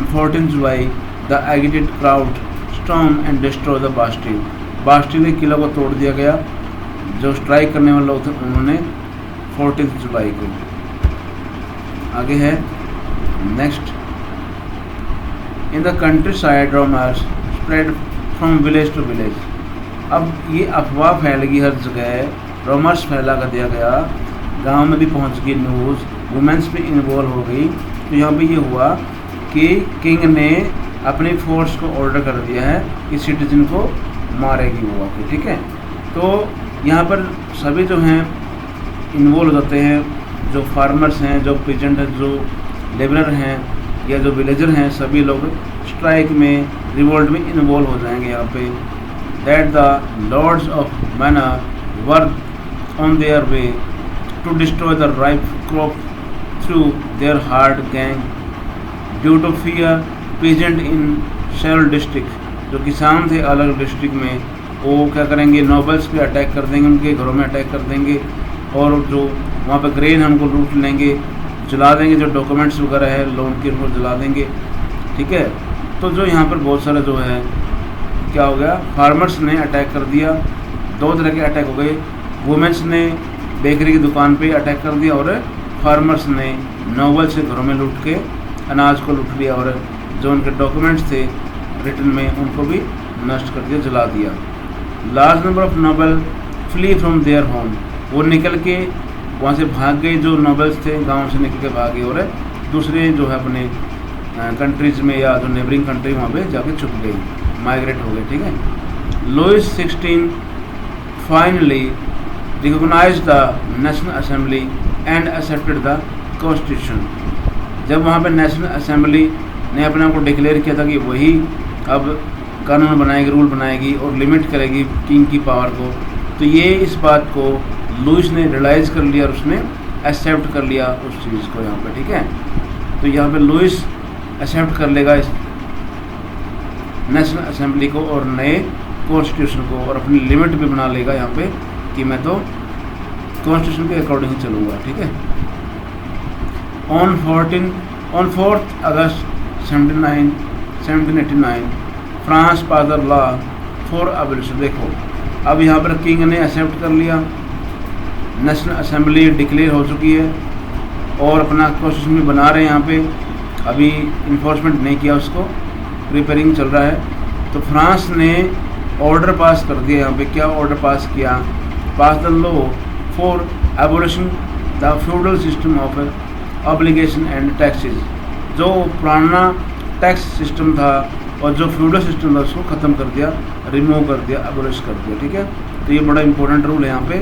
14 July the agitated crowd storm and destroy the Bastille. Bastille के किला को तोड़ दिया गया। जो स्ट्राइक करने वाले लोग थे उन्होंने 14 जुलाई को। आगे है next, in the country side rumours spread from village to village. अब ये अफवाह फैल गई हर जगह, रूमर्स फैला कर दिया गया, गांव में भी पहुंच गई न्यूज़, वुमेन्स भी इन्वॉल्व हो गई। तो यहाँ पे ये हुआ कि किंग ने अपनी फोर्स को ऑर्डर कर दिया है कि सिटीजन को मारेगी वो आके, ठीक है। तो यहाँ पर सभी जो हैं इन्वॉल्व होते हैं, जो फार्मर्स हैं, जो पीजेंट हैं, जो लेबरर हैं या जो विलेजर हैं, सभी लोग स्ट्राइक में, रिवोल्ट में इन्वॉल्व हो जाएंगे यहाँ पे। That the lords of manor were on their way to destroy the ripe crop through their hard gang due to fear peasant in several district. जो किसान थे अलग डिस्ट्रिक्ट में, वो क्या करेंगे, नोबल्स पे अटैक कर देंगे, उनके घरों में अटैक कर देंगे और जो वहाँ पे ग्रेन हमको लूट लेंगे, जला देंगे, जो डॉक्यूमेंट्स वगैरह है लोन के उनको जला देंगे, ठीक है। तो जो यहाँ पर बहुत सारा जो है क्या हो गया, फार्मर्स ने अटैक कर दिया। दो तरह के अटैक हो गए, वुमेन्स ने बेकरी की दुकान पे अटैक कर दिया और फार्मर्स ने नोबल से घरों में लूट के अनाज को लूट लिया और जो उनके डॉक्यूमेंट्स थे रिटर्न में उनको भी नष्ट कर दिया, जला दिया। Large number of noble flee from their home. वो निकल के वहाँ से भाग गए, जो नोबल्स थे गांव से निकल के भागे और दूसरे जो है अपने कंट्रीज़ में या जो नेबरिंग कंट्री वहाँ पे जाके छुप गई, माइग्रेट हो गए, ठीक है। Louis 16 finally recognised the national assembly and accepted the constitution. जब वहाँ पे नेशनल असेंबली ने अपने आप को डिक्लेयर किया था कि वही अब कानून बनाएगी, रूल बनाएगी और लिमिट करेगी किंग की पावर को, तो ये इस बात को लुइस ने रियलाइज़ कर लिया और उसने एक्सेप्ट कर लिया उस चीज़ को यहाँ पे, ठीक है। तो यहाँ पे लुइस एक्सेप्ट कर लेगा इस नेशनल असेंबली को और नए कॉन्स्टिट्यूशन को और अपनी लिमिट भी बना लेगा यहाँ पे कि मैं तो कॉन्स्टिट्यूशन के अकॉर्डिंग ही चलूँगा, ठीक है। On 4 August 1789 France pass the law for abolition. देखो अब यहाँ पर किंग ने एक्सेप्ट कर लिया, नेशनल असेंबली डिक्लेयर हो चुकी है और अपना कॉन्स्टिट्यूशन भी बना रहे हैं यहाँ पे, अभी इन्फोर्समेंट नहीं किया उसको, प्रिपेयरिंग चल रहा है। तो फ्रांस ने ऑर्डर पास कर दिया यहाँ पे, क्या ऑर्डर पास किया, pass the law for abolition the feudal system of obligation and taxes. जो पुराना टैक्स सिस्टम था और जो फ्यूडल सिस्टम था उसको ख़त्म कर दिया, रिमूव कर दिया, एबॉलिश कर दिया, ठीक है। तो ये बड़ा इंपॉर्टेंट रूल है यहाँ पे,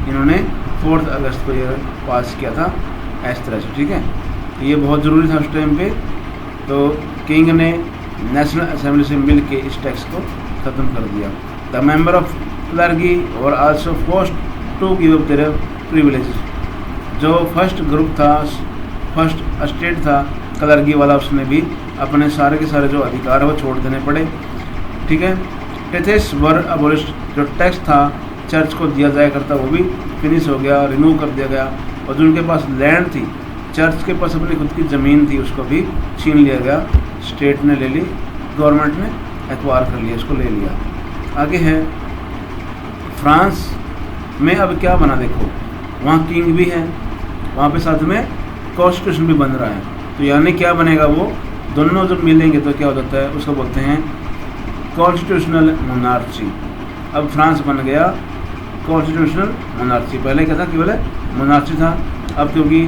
इन्होंने 4 अगस्त को ये पास किया था इस तरह से, ठीक है। तो ये बहुत ज़रूरी था उस टाइम पे। तो किंग ने नेशनल असेंबली से मिल के इस टैक्स को ख़त्म कर दिया। द मेंबर ऑफ क्लर्गी और also forced to give up their privileges. जो फर्स्ट ग्रुप था, फर्स्ट स्टेट था क्लर्गी वाला, उसने भी अपने सारे के सारे जो अधिकार है वो छोड़ देने पड़े, ठीक है। टैक्सेस वर अबॉलिश्ड। जो टैक्स था चर्च को दिया जाया करता वो भी फिनिश हो गया, रिमूव कर दिया गया। और जो उनके पास लैंड थी, चर्च के पास अपनी खुद की ज़मीन थी, उसको भी छीन लिया गया, स्टेट ने ले ली, गवर्नमेंट ने एक्वायर कर लिया, इसको ले लिया। आगे है फ्रांस में अब क्या बना, देखो वहाँ किंग भी है, वहाँ पे साथ में कॉन्स्टिट्यूशन भी बन रहा है। तो यानी क्या बनेगा, वो दोनों जब मिलेंगे तो क्या हो जाता है, उसको बोलते हैं कॉन्स्टिट्यूशनल मोनार्ची। अब फ्रांस बन गया कॉन्स्टिट्यूशनल मोनार्ची। पहले क्या था, केवल मोनार्ची था, अब क्योंकि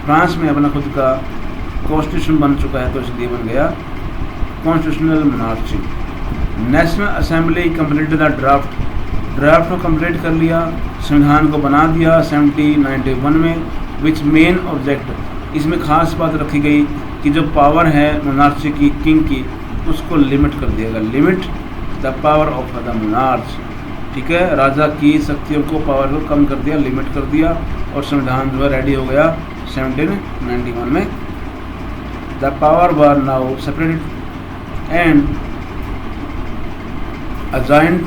फ्रांस में अपना खुद का कॉन्स्टिट्यूशन बन चुका है तो इसलिए बन गया constitutional monarchy. National assembly complete the draft को कंप्लीट कर लिया, संविधान को बना दिया 1791 में। विच मेन ऑब्जेक्ट, इसमें खास बात रखी गई कि जो पावर है मोनार्ची की, किंग की, उसको लिमिट कर दिया गया। Limit the power of the monarch, ठीक है, राजा की शक्तियों को, पावर को कम कर दिया, लिमिट कर दिया। और संविधान जो है रेडी हो गया 1791 में। The power were now separated and assigned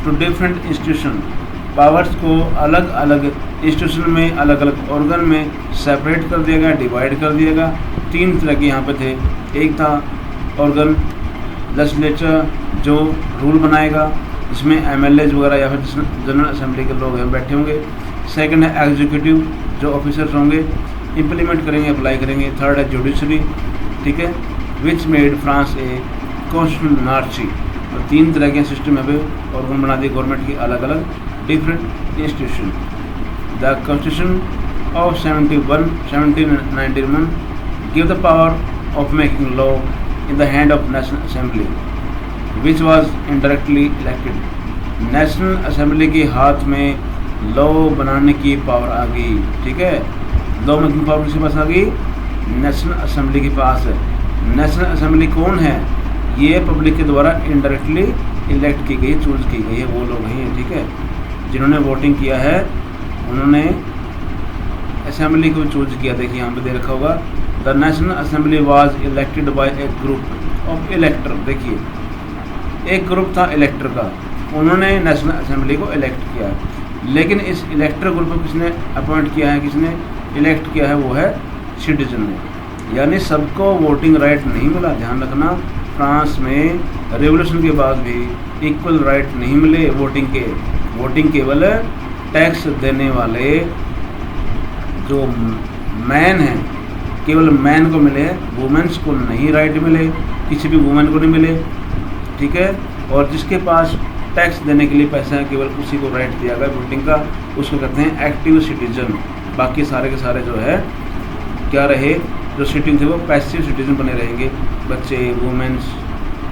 to different institution. Powers को अलग अलग इंस्टीट्यूशन में, अलग अलग ऑर्गन में सेपरेट कर दिया गया, डिवाइड कर दिया गया। 3 तरह के यहाँ पे थे। एक था ऑर्गन लेजिस्लेचर जो रूल बनाएगा, जिसमें MLAs वगैरह या फिर जनरल असेंबली के लोग हैं बैठे होंगे। सेकंड है एग्जीक्यूटिव जो ऑफिसर्स होंगे, इम्प्लीमेंट करेंगे, अप्लाई करेंगे। थर्ड है जुडिशरी, ठीक है, which made France a constitutional monarchy. और 3 तरह के सिस्टम है ऑर्गन बना दिए गवर्नमेंट की, अलग अलग different institution. The constitution of 1791 give the power of making law in the hand of National Assembly, which was indirectly elected। National assembly के हाथ में लॉ बनाने की पावर आ गई, ठीक है। लॉ मेकिंग पावर किसके पास आ गई? नेशनल असेंबली के पास है। नेशनल असेंबली कौन है? ये पब्लिक के द्वारा इनडायरेक्टली इलेक्ट की गई, चूज की गई है, वो लोग ही हैं, ठीक है, जिन्होंने वोटिंग किया है, उन्होंने असेंबली को चूज किया। देखिए यहाँ पे दे रखा होगा, the national assembly was elected by A group of इलेक्टर। देखिए एक ग्रुप था इलेक्टर का, उन्होंने नेशनल असेंबली को इलेक्ट किया। लेकिन इस इलेक्टर ग्रुप को किसने अपॉइंट किया है, किसने इलेक्ट किया है? वो है सिटीजन ने। यानी सबको वोटिंग राइट नहीं मिला। ध्यान रखना, फ्रांस में रेवोल्यूशन के बाद भी इक्वल राइट नहीं मिले वोटिंग के। वोटिंग केवल टैक्स देने वाले जो मैन हैं, केवल मैन को मिले, वुमेन्स को नहीं राइट मिले, किसी भी वुमेन को नहीं मिले, ठीक है। और जिसके पास टैक्स देने के लिए पैसा है, केवल उसी को राइट दिया गया वोटिंग का। उसको कहते हैं एक्टिव सिटीजन। बाकी सारे के सारे जो है क्या रहे, जो सिटीजन थे वो पैसिव सिटीजन बने रहेंगे, बच्चे, वुमेन्स,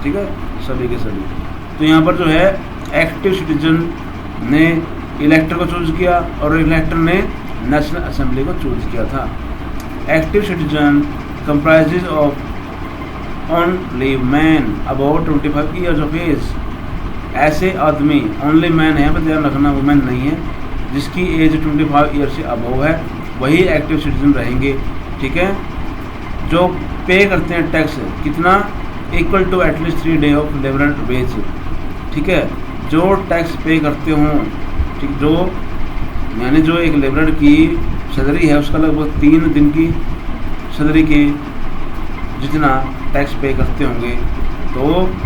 ठीक है, सभी के सभी। तो यहाँ पर जो है एक्टिव सिटीजन ने इलेक्टर को चूज किया और इलेक्टर ने नेशनल असेंबली को चूज किया था। Active citizen comprises of only men above 25 years of age। ऐसे आदमी, ओनली मैन है, पर ध्यान रखना वुमेन नहीं है, जिसकी एज 25 ईयर से अबव है, वही एक्टिव सिटीजन रहेंगे, ठीक है। जो पे करते हैं टैक्स, कितना? Equal to at least 3 days of labour wage, ठीक है। जो टैक्स पे करते हों, ठीक, जो यानी जो एक लेबर की सैलरी है उसका लगभग 3 दिन की सैलरी की जितना टैक्स पे करते होंगे, तो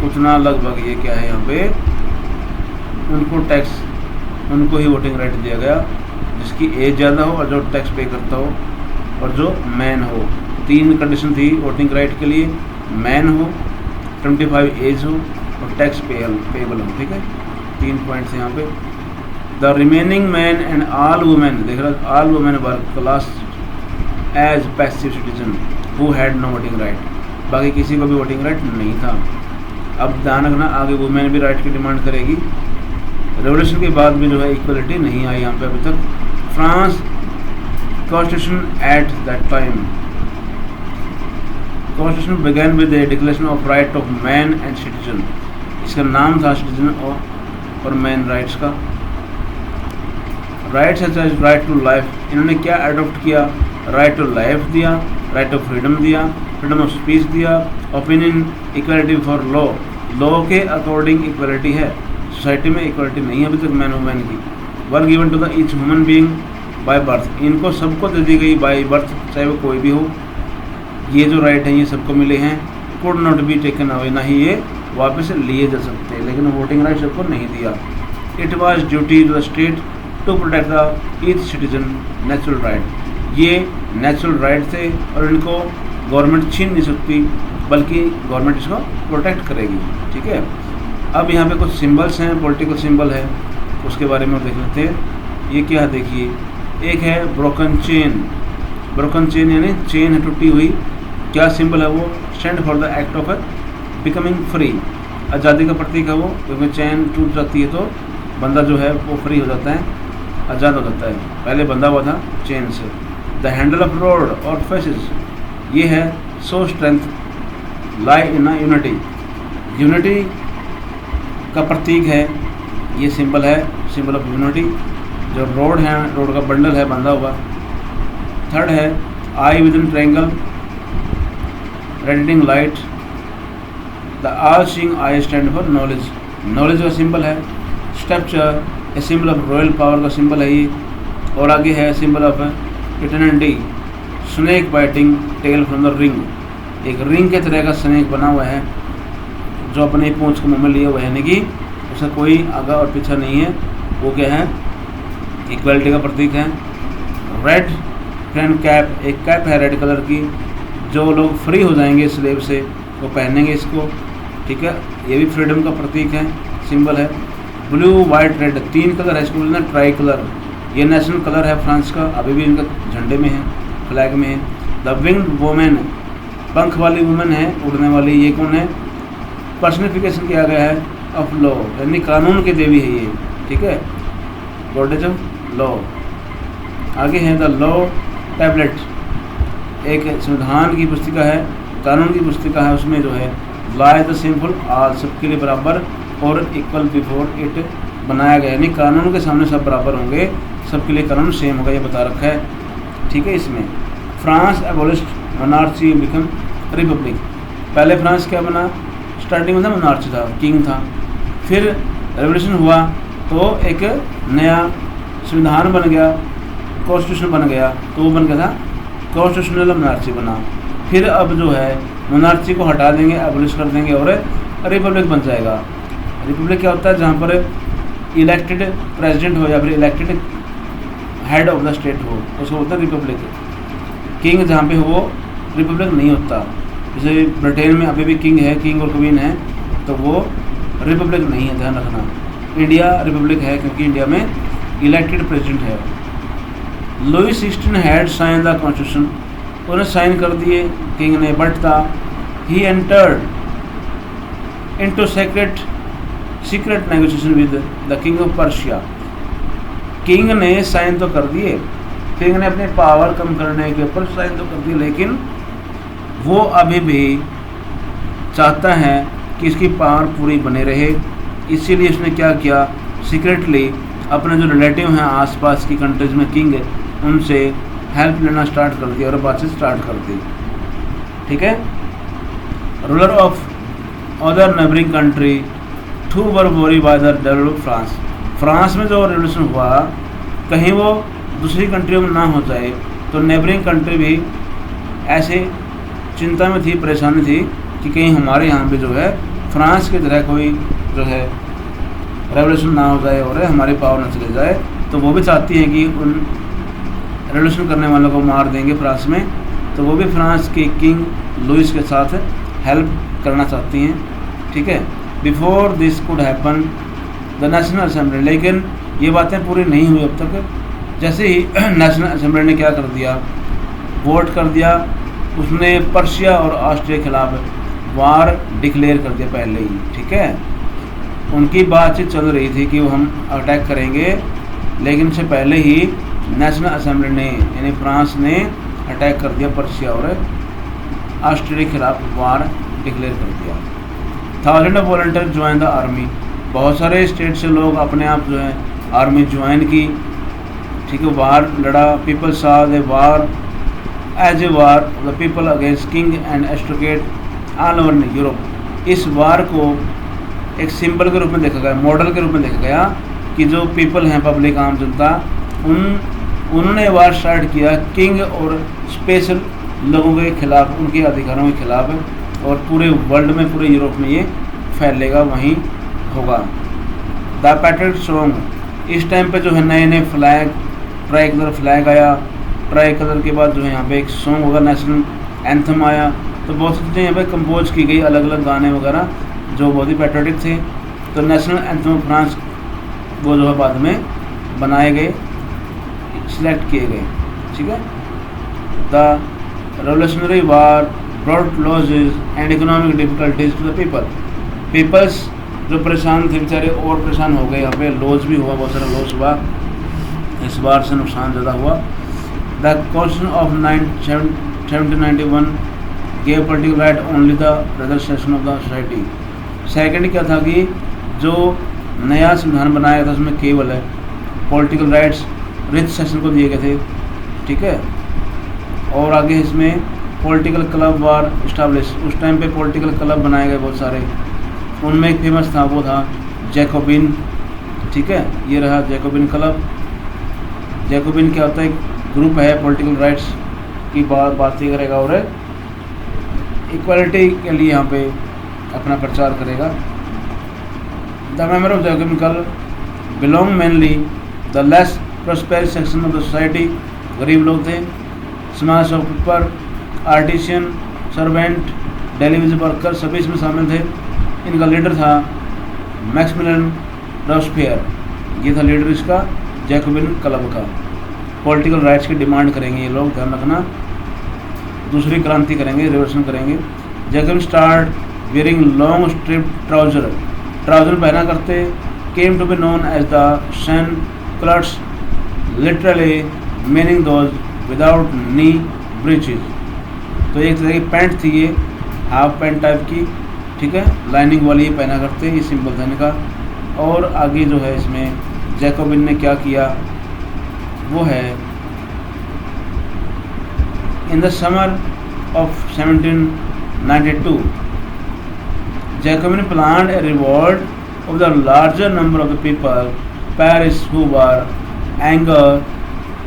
उतना लगभग ये क्या है यहाँ पे उनको टैक्स, उनको ही वोटिंग राइट दिया गया, जिसकी एज ज़्यादा हो और जो टैक्स पे करता हो और जो मैन हो। 3 कंडीशन थी वोटिंग राइट के लिए, मैन हो, 25 एज हो और टैक्स पेबल हो, ठीक है। 3 पॉइंट्स यहाँ पे। The remaining man and all women, देख रहा, all women were class as passive citizen who had no voting right. बाकी किसी को भी वोटिंग राइट नहीं था। अब ध्यान रखना, आगे वुमेन भी राइट की डिमांड करेगी। रेवोल्यूशन के बाद भी जो है इक्वलिटी नहीं आई यहाँ पे अभी तक। France constitution at that time, constitution begin with the declaration of right of man and citizen. इसका नाम था सिटीजन और मैन राइट्स का। Rights as right to life, इन्होंने क्या अडॉप्ट किया? राइट टू लाइफ दिया, राइट ऑफ फ्रीडम दिया, फ्रीडम ऑफ स्पीच दिया, opinion, equality for law, law के अकॉर्डिंग इक्वलिटी है। सोसाइटी में इक्वलिटी नहीं है अभी तक मैन वुमेन की। Were given to the each human being by birth, इनको सबको दे दी गई बाय बर्थ, चाहे वो कोई भी हो। ये जो राइट हैं ये सबको मिले हैं। Could not be taken away, ना ही ये वापस लिए जा सकते हैं, लेकिन वोटिंग राइट सबको नहीं दिया। It was duty to the state to protect the each citizen natural right, ये नेचुरल राइट थे और इनको गवर्नमेंट छीन नहीं सकती, बल्कि गवर्नमेंट इसको प्रोटेक्ट करेगी, ठीक है। अब यहाँ पे कुछ सिंबल्स हैं, पॉलिटिकल सिंबल है, उसके बारे में देख लेते हैं। ये क्या है देखिए, एक है ब्रोकन चेन। ब्रोकन चेन यानी चेन है टूटी हुई। क्या सिंबल है वो? Stand for the act of becoming free, आज़ादी का प्रतीक है वो, क्योंकि चेन टूट जाती है तो बंदा जो है वो फ्री हो जाता है, आज़ाद हो जाता है। पहले बंधा हुआ था चेन से। द हैंडल ऑफ रोड और फेसेस, ये है so strength lie in unity, unity का प्रतीक है, ये सिंबल है, सिंबल ऑफ यूनिटी। जो रोड है, रोड का बंडल है बांधा हुआ। थर्ड है eye within triangle radiating light, the all seeing eye stand for knowledge, knowledge का सिंबल है। Structure a symbol of royal power का सिंबल है ये। और आगे है symbol of eternity, snake biting tail from the ring, एक ring के तरह का स्नेक बना हुआ है जो अपने पूंछ को मुंह में लिए हुए है, यानी कि उसका कोई आगा और पीछा नहीं है। वो क्या है? इक्वलिटी का प्रतीक है। रेड फ्रेंड कैप, एक कैप है रेड कलर की, जो लोग फ्री हो जाएंगे स्लेव से वो पहनेंगे इसको, ठीक है। ये भी फ्रीडम का प्रतीक है, सिंबल है। ब्लू वाइट रेड, 3 कलर है, इसको बोलते हैं ट्राई कलर। ये नेशनल कलर है फ्रांस का, अभी भी इनका झंडे में है, फ्लैग में है। द विंग्ड वुमेन, पंख वाली वुमेन है, उड़ने वाली, ये कौन है? पर्सनिफिकेशन किया गया है ऑफ लॉ, यानी कानून की देवी है ये, ठीक है, गॉडेस ऑफ लॉ। आगे है द लॉ टैबलेट, एक संविधान की पुस्तिका है, कानून की पुस्तिका है, उसमें जो है लाई द सिंपल ऑल, सबके लिए बराबर और इक्वल बिफोर इट बनाया गया, यानी कानून के सामने सब बराबर होंगे, सबके लिए कानून सेम होगा, ये बता रखा है, ठीक है। इसमें फ्रांस एबोलिश्ड मोनार्ची बिकम रिपब्लिक, पहले फ्रांस क्या बना? स्टार्टिंग में था मोनार्ची था, किंग था, फिर रेवोल्यूशन हुआ तो एक नया संविधान बन गया, कॉन्स्टिट्यूशन बन गया, तो वो बन गया था कॉन्स्टिट्यूशनल मोनार्ची बना। फिर अब जो है मोनार्ची को हटा देंगे, एबोलिश कर देंगे और रिपब्लिक बन जाएगा। रिपब्लिक क्या होता है? जहाँ पर इलेक्टेड प्रेसिडेंट हो या फिर elected head of the state हो, उसको होता है रिपब्लिक। किंग जहाँ पे हो वो रिपब्लिक नहीं होता, जैसे ब्रिटेन में अभी भी किंग है, किंग और क्वीन है, तो वो रिपब्लिक नहीं है, ध्यान रखना। इंडिया रिपब्लिक है क्योंकि इंडिया में इलेक्टेड प्रेसिडेंट है। Louis 16 had sign the constitution, उन्हें साइन कर दिए किंग ने, but the he entered into secret negotiation with the king of Persia, king ने साइन तो कर दिए, किंग ने अपने पावर कम करने के ऊपर साइन तो कर दिए, लेकिन वो अभी भी चाहता है कि इसकी पावर पूरी बने रहे, इसीलिए उसने क्या किया? सीक्रेटली अपने जो रिलेटिव हैं आसपास की कंट्रीज में किंग, उनसे हेल्प लेना स्टार्ट कर दिया और बातचीत स्टार्ट कर दी, ठीक है। Ruler of other neighbouring country to were worry by the develop France, France में जो रेवोल्यूशन हुआ कहीं वो दूसरी कंट्रियों में ना हो जाए, तो नेबरिंग कंट्री भी ऐसे चिंता में थी, परेशानी थी कि कहीं हमारे यहाँ पे जो है फ्रांस की तरह कोई जो है रेवोल्यूशन ना हो जाए और हमारी पावर न चले जाए, तो वो भी चाहती हैं कि उन रेवोल्यूशन करने वालों को मार देंगे फ्रांस में, तो वो भी फ्रांस के किंग लुइस के साथ हेल्प करना चाहती हैं, ठीक है। Before this could happen the national assembly, लेकिन ये बातें पूरी नहीं हुई अब तक। जैसे ही नेशनल असेंबली ने क्या कर दिया? वोट कर दिया, उसने पर्शिया और ऑस्ट्रिया के खिलाफ वार डिक्लेयर कर दिया पहले ही, ठीक है। उनकी बातचीत चल रही थी कि वो हम अटैक करेंगे, लेकिन उससे पहले ही नेशनल असेंबली ने यानी फ्रांस ने अटैक कर दिया पर्शिया और ऑस्ट्रिया के खिलाफ वार डिक्लेयर कर दिया। 1000 of volunteer join the army, बहुत सारे स्टेट से लोग अपने आप जो है आर्मी ज्वाइन की, ठीक है। वार लड़ा, people saw the war as a war the people against king and aristocrat all over Europe. इस वार को एक सिंबल के रूप में देखा गया, मॉडल के रूप में देखा गया कि जो पीपल हैं, पब्लिक आम जनता, उन्होंने वार स्टार्ट किया किंग और स्पेशल लोगों के खिलाफ, उनके अधिकारों के खिलाफ, और पूरे वर्ल्ड में, पूरे यूरोप में ये फैलेगा, वहीं होगा। द पैट्रियट सॉन्ग, इस टाइम पे जो है नए नए फ्लैग, ट्राई कलर फ्लैग आया, ट्राई कलर के बाद जो है यहाँ पे एक सॉन्ग होगा, नेशनल एंथम आया, तो बहुत सी चीज़ें यहाँ पे कंपोज की गई, अलग अलग गाने वगैरह जो बहुत ही पैट्रियटिक थे। तो नेशनल एंथम ऑफ फ्रांस वो जो है बाद में बनाए गए, सिलेक्ट किए गए, ठीक है। The revolutionary war brought losses and economic difficulties to the people, peoples जो परेशान थे बेचारे और परेशान हो गए, यहाँ पे लॉस भी हुआ, बहुत सारा लॉस हुआ, इस बार से नुकसान ज़्यादा हुआ। The constitution of 1791 gave political right only the brother section of the society. Second क्या था कि जो नया संविधान बनाया था उसमें केवल पॉलिटिकल राइट्स रिच सेक्शन को दिए गए थे, ठीक है। और आगे इसमें पॉलिटिकल क्लब वार इस्टाब्लिश, उस टाइम पे पॉलिटिकल क्लब बनाए गए बहुत सारे, उनमें एक फेमस था वो था जैकोबिन, ठीक है। ये रहा जैकोबिन क्लब। जैकोबिन क्या होता है, एक ग्रुप है पॉलिटिकल राइट्स की बात करेगा और इक्वालिटी के लिए यहाँ पे अपना प्रचार करेगा। The member of Jacobin club belong mainly the less prosperous section of the society, गरीब लोग थे। समाज shopkeeper, artisan, servant, daily wage worker सभी इसमें शामिल थे। इनका लीडर था मैक्सिमिलियन रॉस्फेयर, ये था लीडर इसका जैकोबिन क्लब का। पॉलिटिकल राइट्स की डिमांड करेंगे ये लोग, ध्यान रखना। दूसरी क्रांति करेंगे, रिवोल्यूशन करेंगे। Jacobin start wearing long strip trouser, trouser पहना करते। Came to be known as the sans culottes, literally meaning those without knee breeches. तो एक तरह की पैंट थी ये, हाफ पैंट टाइप की, ठीक है, लाइनिंग वाली ये पहना करते, ये सिंपल था इनका। और आगे जो है इसमें जैकोबिन ने क्या किया वो है, in the summer of 1792 Jacobian planned A revolt of the larger number of the people Paris who were anger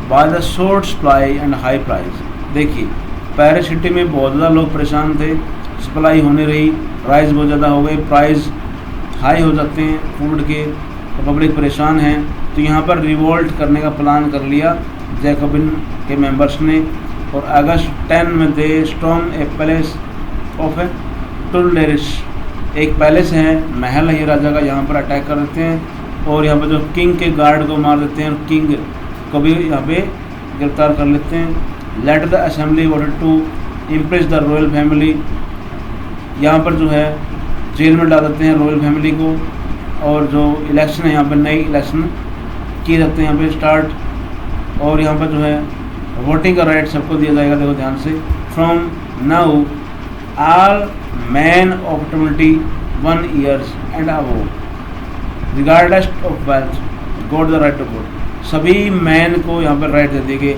by the short supply and high price. देखिए पेरिस सिटी में बहुत ज़्यादा लोग परेशान थे, सप्लाई होने रही, प्राइस बहुत ज़्यादा हो गई, प्राइस हाई हो जाते हैं फूड के, तो पब्लिक परेशान है। तो यहाँ पर रिवोल्ट करने का प्लान कर लिया जैकोबिन के मेंबर्स ने। और अगस्त 10 में दे स्टॉर्म ए पैलेस ऑफ टुल्डेरिश, एक पैलेस है, महल है ये राजा का, यहाँ पर अटैक कर देते हैं और यहाँ पर जो किंग के गार्ड को मार देते हैं और किंग को भी यहाँ पे गिरफ्तार कर लेते हैं। Let the assembly wanted to impress the royal family, यहाँ पर जो है जेल में डाल देते हैं रॉयल फैमिली को। और जो इलेक्शन है यहाँ पर नई इलेक्शन किए जाते हैं यहाँ पे स्टार्ट। और यहाँ पर जो है वोटिंग का राइट सबको दिया जाएगा, देखो ध्यान से। From now all man of 21 years and above regardless of wealth got the right to vote, सभी मैन को यहाँ पर राइट दे दिए गए।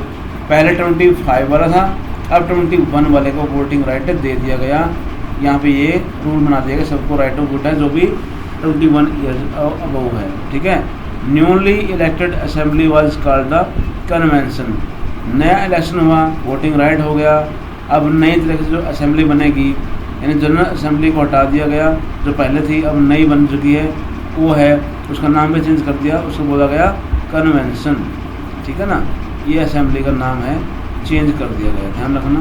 पहले 25 वाला था, अब 21 वाले को वोटिंग राइट दे दिया गया। यहाँ पे ये रूल बना दिया गया सबको राइट ऑफ वोट है जो भी 21 ईयर्स अबव है, ठीक है। Newly elected assembly was called the convention, नया इलेक्शन हुआ, वोटिंग राइट हो गया। अब नई तरह से जो असेंबली बनेगी, यानी जनरल असेंबली को हटा दिया गया जो पहले थी, अब नई बन चुकी है, वो है उसका नाम भी चेंज कर दिया, उसको बोला गया कन्वेंशन, ठीक है ना। ये असेंबली का नाम है, चेंज कर दिया गया, ध्यान रखना।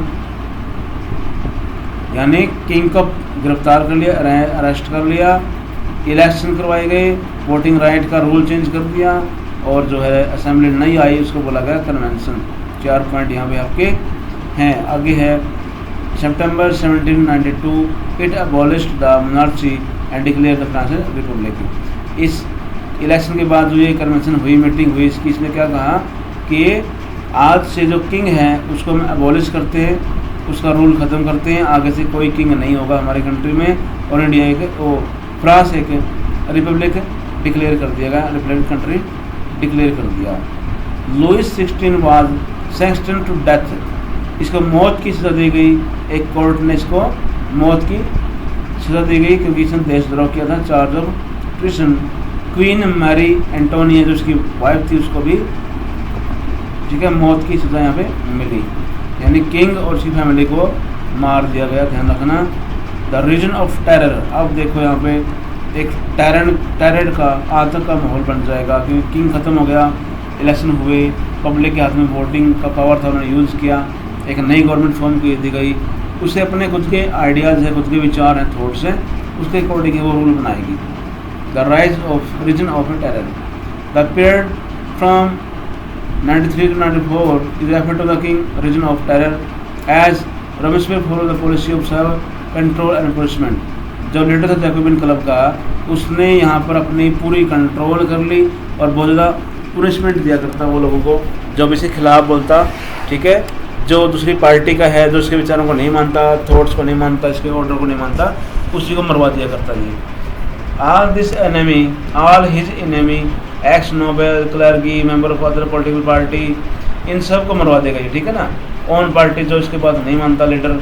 यानी किंग को गिरफ्तार कर लिया, अरेस्ट कर लिया, इलेक्शन करवाए गए, वोटिंग राइट का रूल चेंज कर दिया और जो है असेंबली नई आई उसको बोला गया कन्वेंशन। 4 पॉइंट यहाँ पे आपके हैं। आगे है सितंबर 1792 it abolished the monarchy and declare the France Republic. इस इलेक्शन के बाद जो ये कन्वेंशन हुई, मीटिंग हुई, इसकी इसमें क्या कहा कि आज से जो किंग है उसको हम अबॉलिश करते हैं, उसका रूल ख़त्म करते हैं, आगे से कोई किंग नहीं होगा हमारी कंट्री में। और इंडिया एक फ्रांस एक रिपब्लिक डिक्लेयर कर दिया गया, रिपब्लिक कंट्री डिक्लेयर कर दिया। Louis 16 was sentenced to death, इसको मौत की सज़ा दी गई, एक कोर्ट ने इसको मौत की सज़ा दी गई क्योंकि इसने देशद्रोह किया था, charge of treason. Queen Marie Antoinette जो उसकी वाइफ थी उसको भी, ठीक है, मौत की सज़ा यहाँ पे मिली, यानी किंग और उसकी फैमिली को मार दिया गया, ध्यान रखना। द रीजन ऑफ टेरर, अब देखो यहाँ पे एक टेरर का आतंक का माहौल बन जाएगा क्योंकि किंग ख़त्म हो गया, इलेक्शन हुए, पब्लिक के हाथ में वोटिंग का पावर था, उन्होंने यूज़ किया, एक नई गवर्नमेंट फॉर्म की दी गई, उसे अपने खुद के आइडियाज़ हैं, खुद के विचार हैं, थॉट्स हैं, उसके अकॉर्डिंग वो रूल बनाएगी। The rise of reign of terror, the period from 93 to 94 is referred to the king region of terror as Robespierre followed the policy of self control and punishment। जो leader था Jacobin club का, उसने यहाँ पर अपनी पूरी control कर ली और बहुत ज़्यादा पुनिशमेंट दिया करता वो लोगों को जो भी इसके खिलाफ बोलता, ठीक है, जो दूसरी पार्टी का है, जो इसके विचारों को नहीं मानता, थॉट्स को नहीं मानता, इसके ऑर्डर को नहीं मानता, उसी को मरवा दिया करता ये। All his enemy ex noble clergy member of other political party, इन सब को मरवा देगा ये, ठीक है ना। ओन पार्टी जो इसके बात नहीं मानता leader,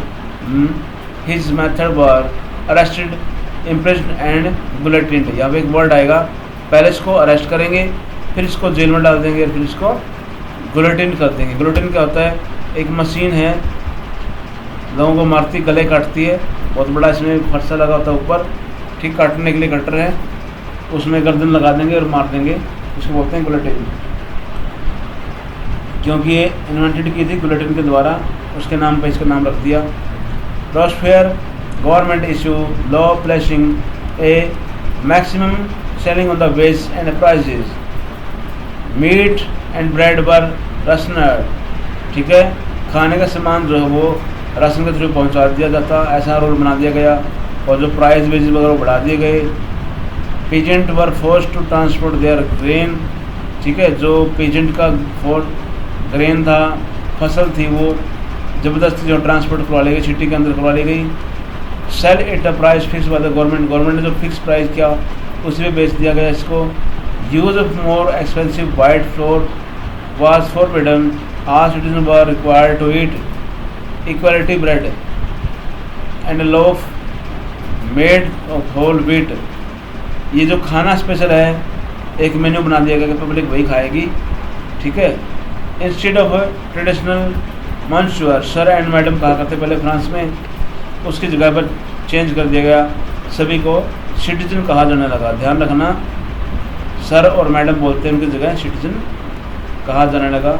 his method were arrested imprisoned and guillotined. यहाँ पे एक वर्ड आएगा, पहले इसको अरेस्ट करेंगे, फिर इसको जेल में डाल देंगे, फिर इसको गुलेटिन कर देंगे। गुलेटिन क्या होता है? एक मशीन है, लोगों को मारती, गले काटती है, बहुत बड़ा इसमें फरसा लगा होता है ऊपर, ठीक, काटने के लिए कटर है, उसमें गर्दन लगा देंगे और मार देंगे, उसको बोलते हैं गुलेटिन। क्योंकि ये इन्वेंटेड की थी गुलेटिन के द्वारा, उसके नाम पे इसका नाम रख दिया। Robespierre government issue law placing a maximum ceiling on the wage and prices, meat and bread were rationed, ठीक है, खाने का सामान जो है वो राशन के थ्रू पहुंचा दिया जाता, ऐसा रूल बना दिया गया, और जो प्राइस वेज वगैरह बढ़ा दिए गए। Peasant were forced to transport their grain, ठीक है, जो पीजेंट का ग्रेन था, फसल थी, वो ज़बरदस्ती जो ट्रांसपोर्ट करवा ली गई, सिटी के अंदर करवा ली गई। Sell it a price fixed by the government, government ने जो फिक्स प्राइस किया उसी पे बेच दिया गया इसको। Use of more expensive white floor was forbidden, all citizens were required to eat equality bread and a loaf made of whole wheat। ये जो खाना स्पेशल है, एक मेन्यू बना दिया गया कि पब्लिक वही खाएगी, ठीक है। Instead of traditional monsieur, sir and madam कहा करते पहले फ्रांस में, उसकी जगह पर चेंज कर दिया गया, सभी को सिटीजन कहा जाने लगा। ध्यान रखना, सर और मैडम बोलते हैं, उनकी जगह सिटीजन कहा जाने लगा।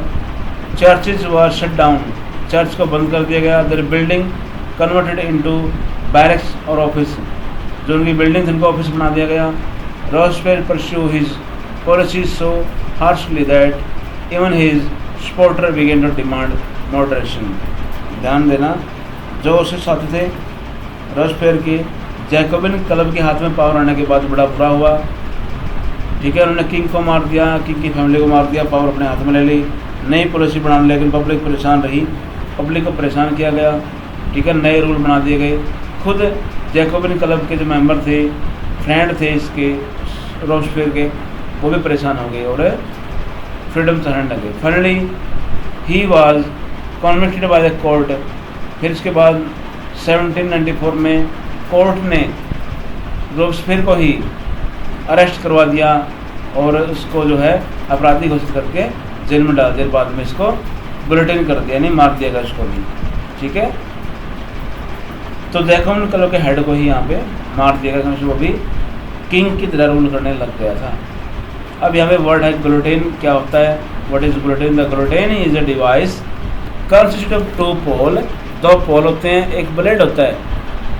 Churches were shut down, church को बंद कर दिया गया। Their building converted into barracks और ऑफिस, जो उनकी बिल्डिंग थी उनको ऑफिस बना दिया गया। Robespierre pursue his policies so harshly that even his supporter began to demand moderation. ध्यान देना, जो उसके साथी थे रॉसफेयर के, जैकोबिन क्लब के हाथ में पावर आने के बाद बड़ा बुरा हुआ, ठीक है। उन्होंने किंग को मार दिया, किंग की फैमिली को मार दिया, पावर अपने हाथ में ले ली, नई पॉलिसी बनाने, लेकिन पब्लिक परेशान रही, पब्लिक को परेशान किया गया, ठीक है। नए रूल बना दिए गए। खुद जैकोबिन क्लब के जो मेंबर थे, फ्रेंड थे इसके रॉसफेयर के, वो भी परेशान हो गए और फ्रीडम चाहने लगे। Finally he was convicted by the court. फिर इसके बाद 1794 में कोर्ट ने रॉसफेयर को ही अरेस्ट करवा दिया और उसको जो है अपराधी घोषित करके जेल में डाल दिया। बाद में इसको बुलेटिन कर दिया, नहीं मार दिया गया इसको भी, ठीक है। तो जैकोबिन क्लब के हेड को ही यहाँ पे मार दिया गया, वो भी किंग की तरह रूल करने लग गया था। अब यहाँ पे वर्ड है गुलेटिन, क्या होता है, what is guillotine? The guillotine is a device consist of two pole, दो पोल होते हैं, एक ब्लेड होता है,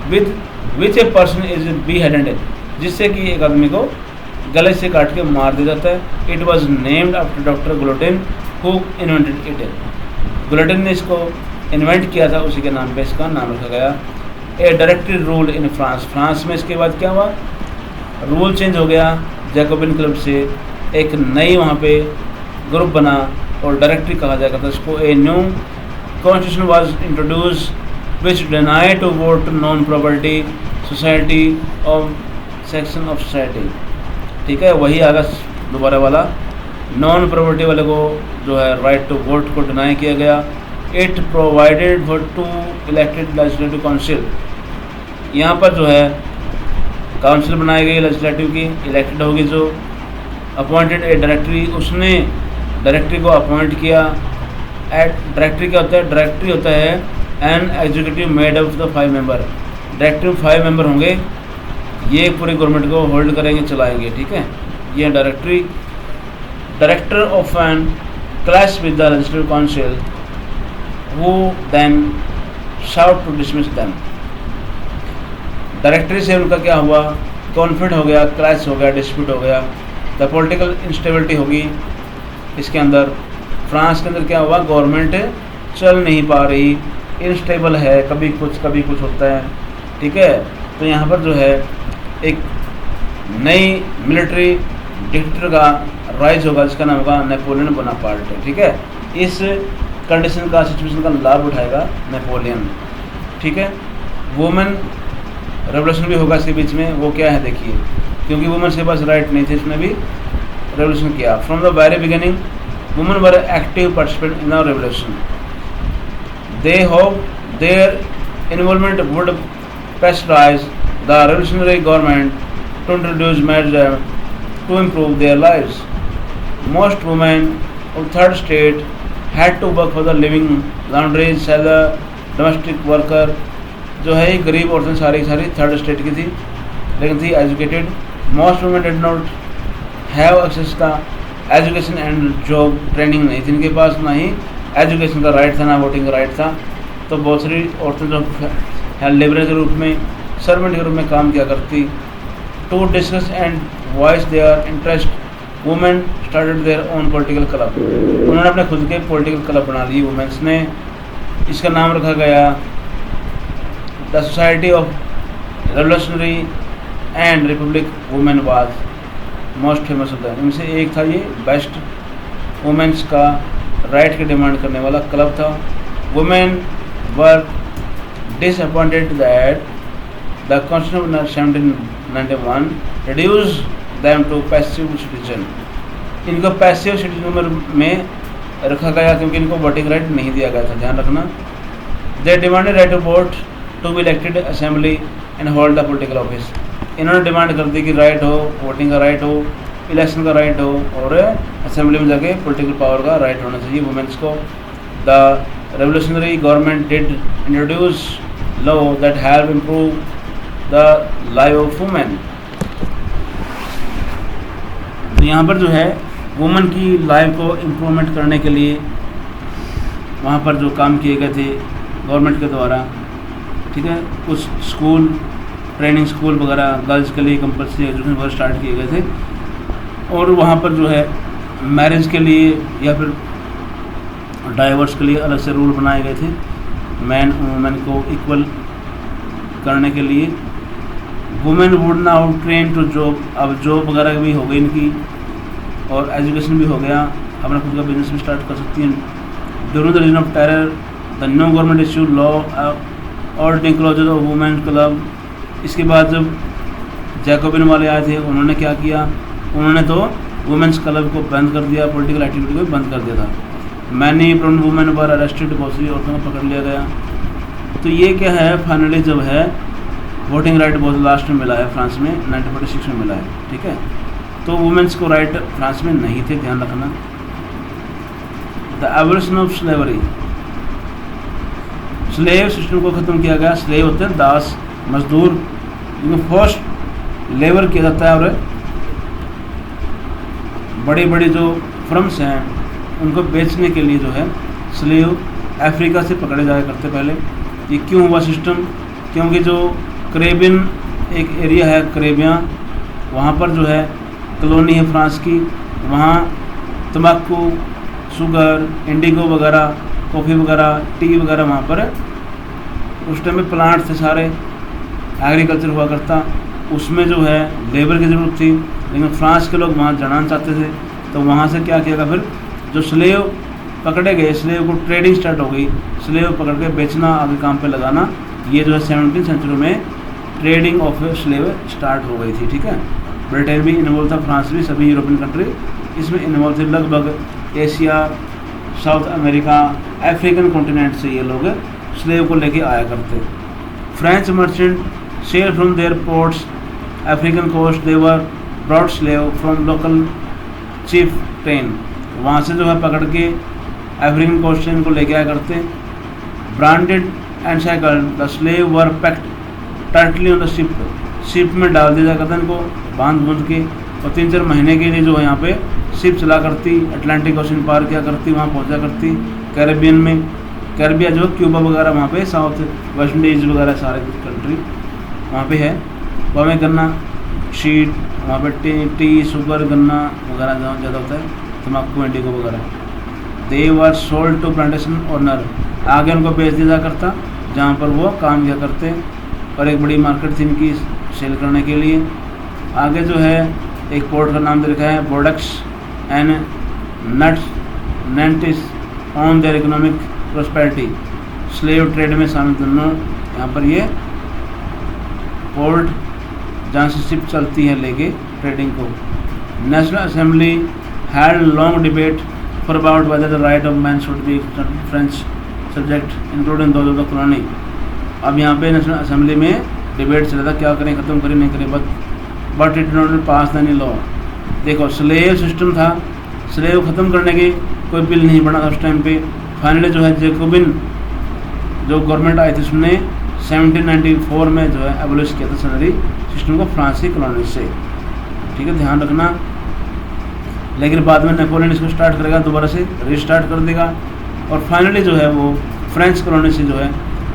with a person is beheaded, जिससे कि एक आदमी को गले से काट के मार दिया जाता है। It was named after doctor guillotine who invented it. Guillotine ने इसको इन्वेंट किया था, उसी के नाम पे इसका नाम रखा गया। ए directory rule in France, France में इसके बाद क्या हुआ, रूल चेंज हो गया, जैकोबिन क्लब से एक नई वहाँ पे ग्रुप बना और डायरेक्टरी कहा जाएगा था इसको। A new constitution was introduce which deny to vote non property society of section of society, ठीक है। वही आगा दोबारा वाला, नॉन प्रॉपर्टी वाले को जो है राइट टू वोट को डिनाई किया गया। It provided for two elected legislative council, यहाँ पर जो है काउंसिल बनाई गई लेजिस्लेटिव की, इलेक्टेड होगी जो। अपॉइंटेड ए डायरेक्टरी, उसने डायरेक्टरी को अपॉइंट किया। डायरेक्टरी क्या होता है? डायरेक्टरी होता है an executive made of the 5 member, directory में 5 मेंबर होंगे, ये पूरी गवर्नमेंट को होल्ड करेंगे, चलाएंगे, ठीक है। ये directory. Director of an clash with the legislative council who then shout to dismiss them. Directory से उनका क्या हुआ, कॉन्फ्लिक्ट हो गया, क्लैश हो गया, डिस्प्यूट हो गया, द पॉलिटिकल इंस्टेबिलिटी होगी इसके अंदर। फ्रांस के अंदर क्या हुआ, गवर्नमेंट चल नहीं पा रही, इनस्टेबल है, कभी कुछ होता है, ठीक है। तो यहाँ पर जो है एक नई मिलिट्री डिक्टेटर का राइज होगा जिसका नाम होगा नेपोलियन बोनापार्ट। ठीक है, इस कंडीशन का सिचुएशन का लाभ उठाएगा नेपोलियन। ठीक है, वुमेन रेवोल्यूशन भी होगा इसके बीच में। वो क्या है देखिए, क्योंकि वुमेन्स के पास राइट नहीं थे, इसमें भी रेवोल्यूशन किया। From the very beginning women were active participant in the revolution. They hope their involvement would pressurize the revolutionary government to introduce measures to improve their lives. Most women of third state had to work for the living, laundries, seller, domestic worker। जो है ये गरीब औरतें सारी third state की थी, लेकिन थी educated. Most women did not have access का एजुकेशन एंड जॉब ट्रेनिंग नहीं थी इनके पास, ना ही एजुकेशन का राइट था, ना वोटिंग का राइट था। तो बहुत सारी औरतें जो लेबर के रूप में, सर्वेंट के रूप में काम किया करती। To discuss and voice their interest women started their own political club. उन्होंने अपने खुद के पॉलिटिकल क्लब बना लिए वुमेन्स ने। इसका नाम रखा गया the society of revolutionary and Republic women was most famous होता है। इनमें से एक था ये बेस्ट वुमेन्स का राइट की डिमांड करने वाला क्लब था। Women were disappointed that the Constitution of 1791 reduced them to passive citizen। इनको पैसिव सिटीजन में रखा गया क्योंकि इनको वोटिंग राइट नहीं दिया गया था, ध्यान रखना। They demanded right to vote, to be elected assembly and hold the political office। इन्होंने डिमांड कर दी कि राइट हो, वोटिंग का राइट हो, इलेक्शन का राइट हो और असेंबली में जाके पॉलिटिकल पावर का राइट होना चाहिए वुमेन्स को। The revolutionary government did introduce law that help improve the life of women। तो यहाँ पर जो है वुमेन की लाइफ को इम्प्रूवमेंट करने के लिए वहाँ पर जो काम किए गए थे गवर्नमेंट के द्वारा। ठीक है, कुछ स्कूल, ट्रेनिंग स्कूल वगैरह गर्ल्स के लिए कंपल्सरी एजुकेशन वगैरह स्टार्ट किए गए थे। और वहाँ पर जो है मैरिज के लिए या फिर डाइवर्स के लिए अलग से रूल बनाए गए थे, मैन वुमेन को इक्वल करने के लिए। Women would now train to job. अब जॉब वगैरह भी हो गई इनकी और एजुकेशन भी हो गया, अपना खुद का बिजनेस भी स्टार्ट कर सकती हैं। During the reign of terror the new government issue law ordering closure of women club. इसके बाद जब जैकोबिन वाले आए थे उन्होंने क्या किया, उन्होंने तो वुमेन्स क्लब को बंद कर दिया, पॉलिटिकल एक्टिविटी को बंद कर दिया था। Many prominent women were arrested, बहुत सी औरतों को पकड़ लिया गया। तो ये क्या है, फाइनली जब है वोटिंग राइट बहुत लास्ट में मिला है फ्रांस में, 1946 में मिला है। ठीक है, तो वुमेन्स को राइट फ्रांस में नहीं थे, ध्यान रखना। The evolution of slavery. Slave system को ख़त्म किया गया। स्लेव होते हैं दास, मजदूर, इनको फोर्स्ड लेबर किया जाता है। और बड़ी बड़ी जो फर्म्स हैं उनको बेचने के लिए जो है स्लेव अफ्रीका से पकड़े जाया करते पहले। ये क्यों हुआ सिस्टम, क्योंकि जो करेबियन एक एरिया है करेबिया, वहाँ पर जो है कॉलोनी है फ्रांस की, वहाँ तम्बाकू, शुगर, इंडिगो वगैरह, कॉफ़ी वगैरह, टी वगैरह वहाँ पर उस टाइम में प्लांट थे सारे, एग्रीकल्चर हुआ करता। उसमें जो है लेबर की ज़रूरत थी, लेकिन फ्रांस के लोग वहाँ जड़ाना चाहते थे। तो वहाँ से क्या किया गया, फिर जो स्लेव पकड़े गए, स्लेव को ट्रेडिंग स्टार्ट हो गई, स्लेव पकड़ के बेचना, आगे काम पे लगाना। ये जो है 17वीं सेंचुरी में ट्रेडिंग ऑफ स्लेव स्टार्ट हो गई थी। ठीक है, ब्रिटेन भी इन्वॉल्व था, फ्रांस भी, सभी यूरोपियन कंट्री इसमें इन्वॉल्व थे। लगभग Asia, South America, African continent से ये लोग स्लेव को लेके आया करते। French merchant sail from their ports African coast, they were brought slave from local chief train. वहाँ से जो है पकड़ के अफ्रीकन कोस्ट से इनको लेके आया करते। Branded and shackled the slave were packed tightly on the ship. Ship में डाल दिया करता इनको बांध बूंद के, और 3-4 महीने के लिए जो है यहाँ पे शिप चला करती, अटलांटिक ओशन पार किया करती, वहाँ पहुँचा करती। कैरेबियन में, कैरेबिया जो क्यूबा वगैरह वहाँ पे, साउथ वेस्ट इंडीज़ वगैरह सारे कंट्री वहाँ पे है। वहाँ में गन्ना शीट, वहाँ पे टी, शुगर, गन्ना वगैरह जहाँ ज़्यादा होता है, तम्बाकू, इंडिगो वगैरह। They were sold to plantation owner. आगे उनको बेच दिया करता जहाँ पर वो काम किया करते, और एक बड़ी मार्केट थी इनकी सेल करने के लिए। आगे जो है एक पोर्ट का नाम दे रखा है Bordeaux, and Nantes on their economic prosperity. Slave trade में शामिल दोनों यहाँ पर ये पोर्ट जहाँ से शिप चलती है लेके ट्रेडिंग को। National assembly had long debate for about whether the right of man should be French subject including those of the colony. अब यहाँ पे नेशनल असेंबली में डिबेट चल रहा था, क्या करें, ख़त्म करें नहीं करें, but it not pass the any law. देखो स्लेव सिस्टम था, स्लेव ख़त्म करने के कोई बिल नहीं बना था उस टाइम पे। फाइनली जो है जैकोबिन जो गवर्नमेंट आई थी उसने 1794 में जो है एबोलिश किया था सैलरी सिस्टम को फ्रांसीसी कॉलोनी से। ठीक है, ध्यान रखना। लेकिन बाद में नेपोलियन इसको स्टार्ट करेगा, दोबारा से रिस्टार्ट कर देगा और फाइनली जो है वो फ्रेंच कॉलोनी से जो है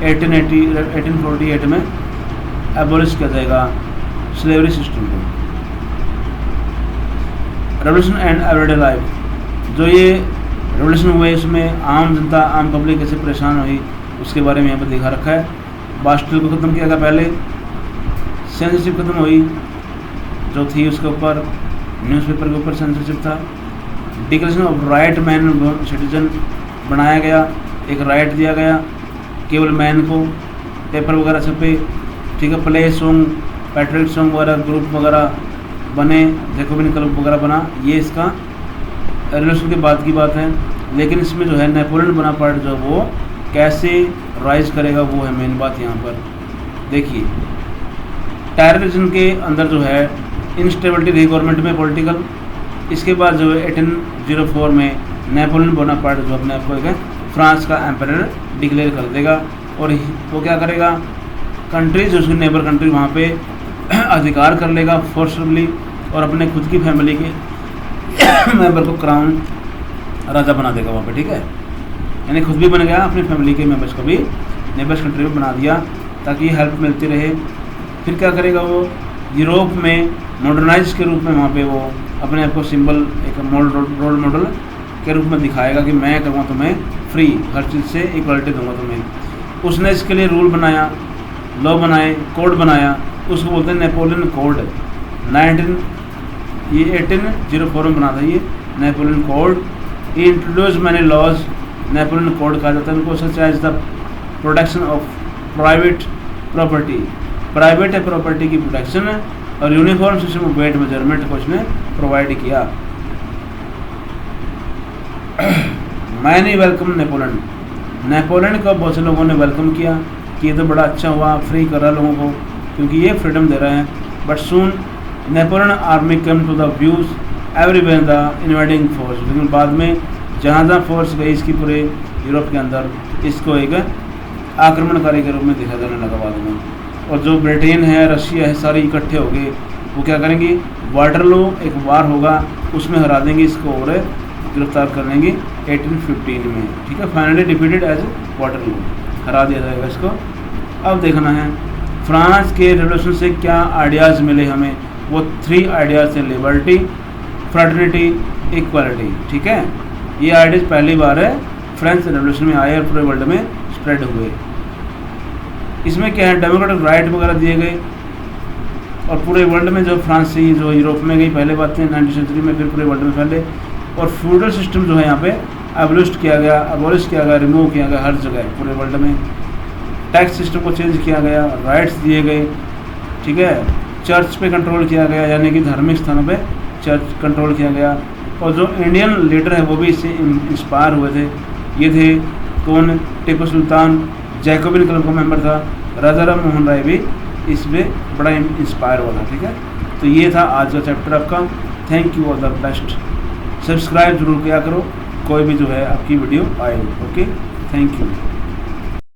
1848 में एबोलिश किया जाएगा स्लेवरी सिस्टम को। रेवोल्यूशन एंड एवरीडे लाइफ, जो ये रेवोल्यूशन हुए इसमें आम जनता, आम पब्लिक कैसे परेशान हुई उसके बारे में यहाँ पर दिखा रखा है। बास्टिल को ख़त्म किया गया पहले, सेंसरशिप खत्म हुई जो थी उसके ऊपर, न्यूज़पेपर के ऊपर सेंसरशिप था। Declaration of right man citizen बनाया गया, एक राइट दिया गया केवल मैन को, पेपर वगैरह छपे। ठीक है, प्ले सॉन्ग, पैट्रियट सॉन्ग वगैरह, ग्रुप वगैरह बने, जैकोबिन क्लब वगैरह बना। ये इसका रेवोल्यूशन के बाद की बात है। लेकिन इसमें जो है नेपोलियन बोनापार्ट जो वो कैसे राइज करेगा वो है मेन बात यहाँ पर। देखिए टेररिज्म के अंदर जो है इंस्टेबिलिटी रही गवर्नमेंट में पॉलिटिकल। इसके बाद जो है 1804 में नेपोलियन बोनापार्ट जो अपने आप को एक फ्रांस का एम्परर डिक्लेयर कर देगा और वो क्या करेगा, कंट्रीज उसकी नेबर कंट्री वहाँ पे अधिकार कर लेगा फोर्सफुली और अपने खुद की फैमिली के मेंबर को क्राउन राजा बना देगा वहाँ पे। ठीक है, यानी खुद भी बन गया, अपनी फैमिली के मेंबर्स को भी नेबर्स कंट्री में बना दिया ताकि हेल्प मिलती रहे। फिर क्या करेगा वो, यूरोप में मॉडर्नाइज के रूप में वहाँ पे वो अपने आप को सिंबल एक रोल मॉडल के रूप में दिखाएगा कि मैं करूँगा तुम्हें फ्री, हर चीज़ से इक्वलिटी दूंगा तुम्हें। उसने इसके लिए रूल बनाया, लॉ बनाए, कोड बनाया, उसको बोलते हैं नेपोलियन कोड। 1804 में बना था ये Napoleon code. He introduce many laws, Napoleon code कहा जाता है उनको, such as the protection of private property, private property की प्रोटेक्शन और uniform system of weight measurement को इसने प्रोवाइड किया। मैंने वेलकम नेपोलियन, नेपोलियन को बहुत से लोगों ने वेलकम किया कि ये तो बड़ा अच्छा हुआ, फ्री कर रहा लोगों को क्योंकि ये फ्रीडम दे रहे हैं। But soon Napoleon army come to the views everywhere the invading force, लेकिन बाद में जहाँ जहाँ फोर्स गई इसकी पूरे यूरोप के अंदर इसको एक आक्रमणकारी के रूप में देखा जाने लगा बाद में। और जो ब्रिटेन है, रशिया है, सारे इकट्ठे हो गए, वो क्या करेंगे, वाटरलू एक वार होगा उसमें हरा देंगे इसको और गिरफ्तार कर लेंगे 1815 में। ठीक है, फाइनली डिफीटेड एज वाटरलू, हरा दिया जाएगा इसको। अब देखना है फ्रांस के रेवोल्यूशन से क्या आइडियाज़ मिले हमें। वो 3 आइडियाज़ थे, लिबर्टी, फ्रेटर्निटी, इक्वालिटी। ठीक है, ये आइडियाज़ पहली बार है फ्रेंच रेवोल्यूशन में आए और पूरे वर्ल्ड में स्प्रेड हुए। इसमें क्या है, डेमोक्रेटिक राइट वगैरह दिए गए और पूरे वर्ल्ड में जो फ्रांस से जो यूरोप में गई पहले बात थी 19वीं सेंचुरी में, फिर पूरे वर्ल्ड में फैले। और फ्यूडल सिस्टम जो है यहाँ पे एबोलिश किया गया, रिमूव किया गया हर जगह पूरे वर्ल्ड में। टैक्स सिस्टम को चेंज किया गया, राइट्स दिए गए। ठीक है, चर्च पे कंट्रोल किया गया, यानी कि धार्मिक स्थानों पे चर्च कंट्रोल किया गया। और जो इंडियन लीडर है वो भी इससे इंस्पायर हुए थे। ये थे कौन, टीपू सुल्तान, जैकोबिन क्लब का मेंबर था, राजा राम मोहन राय भी इसमें बड़ा इंस्पायर हुआ था। ठीक है, तो ये था आज का चैप्टर आपका। Thank you, all the best. Subscribe जरूर किया करो, कोई भी जो है आपकी वीडियो आए। Okay, thank you.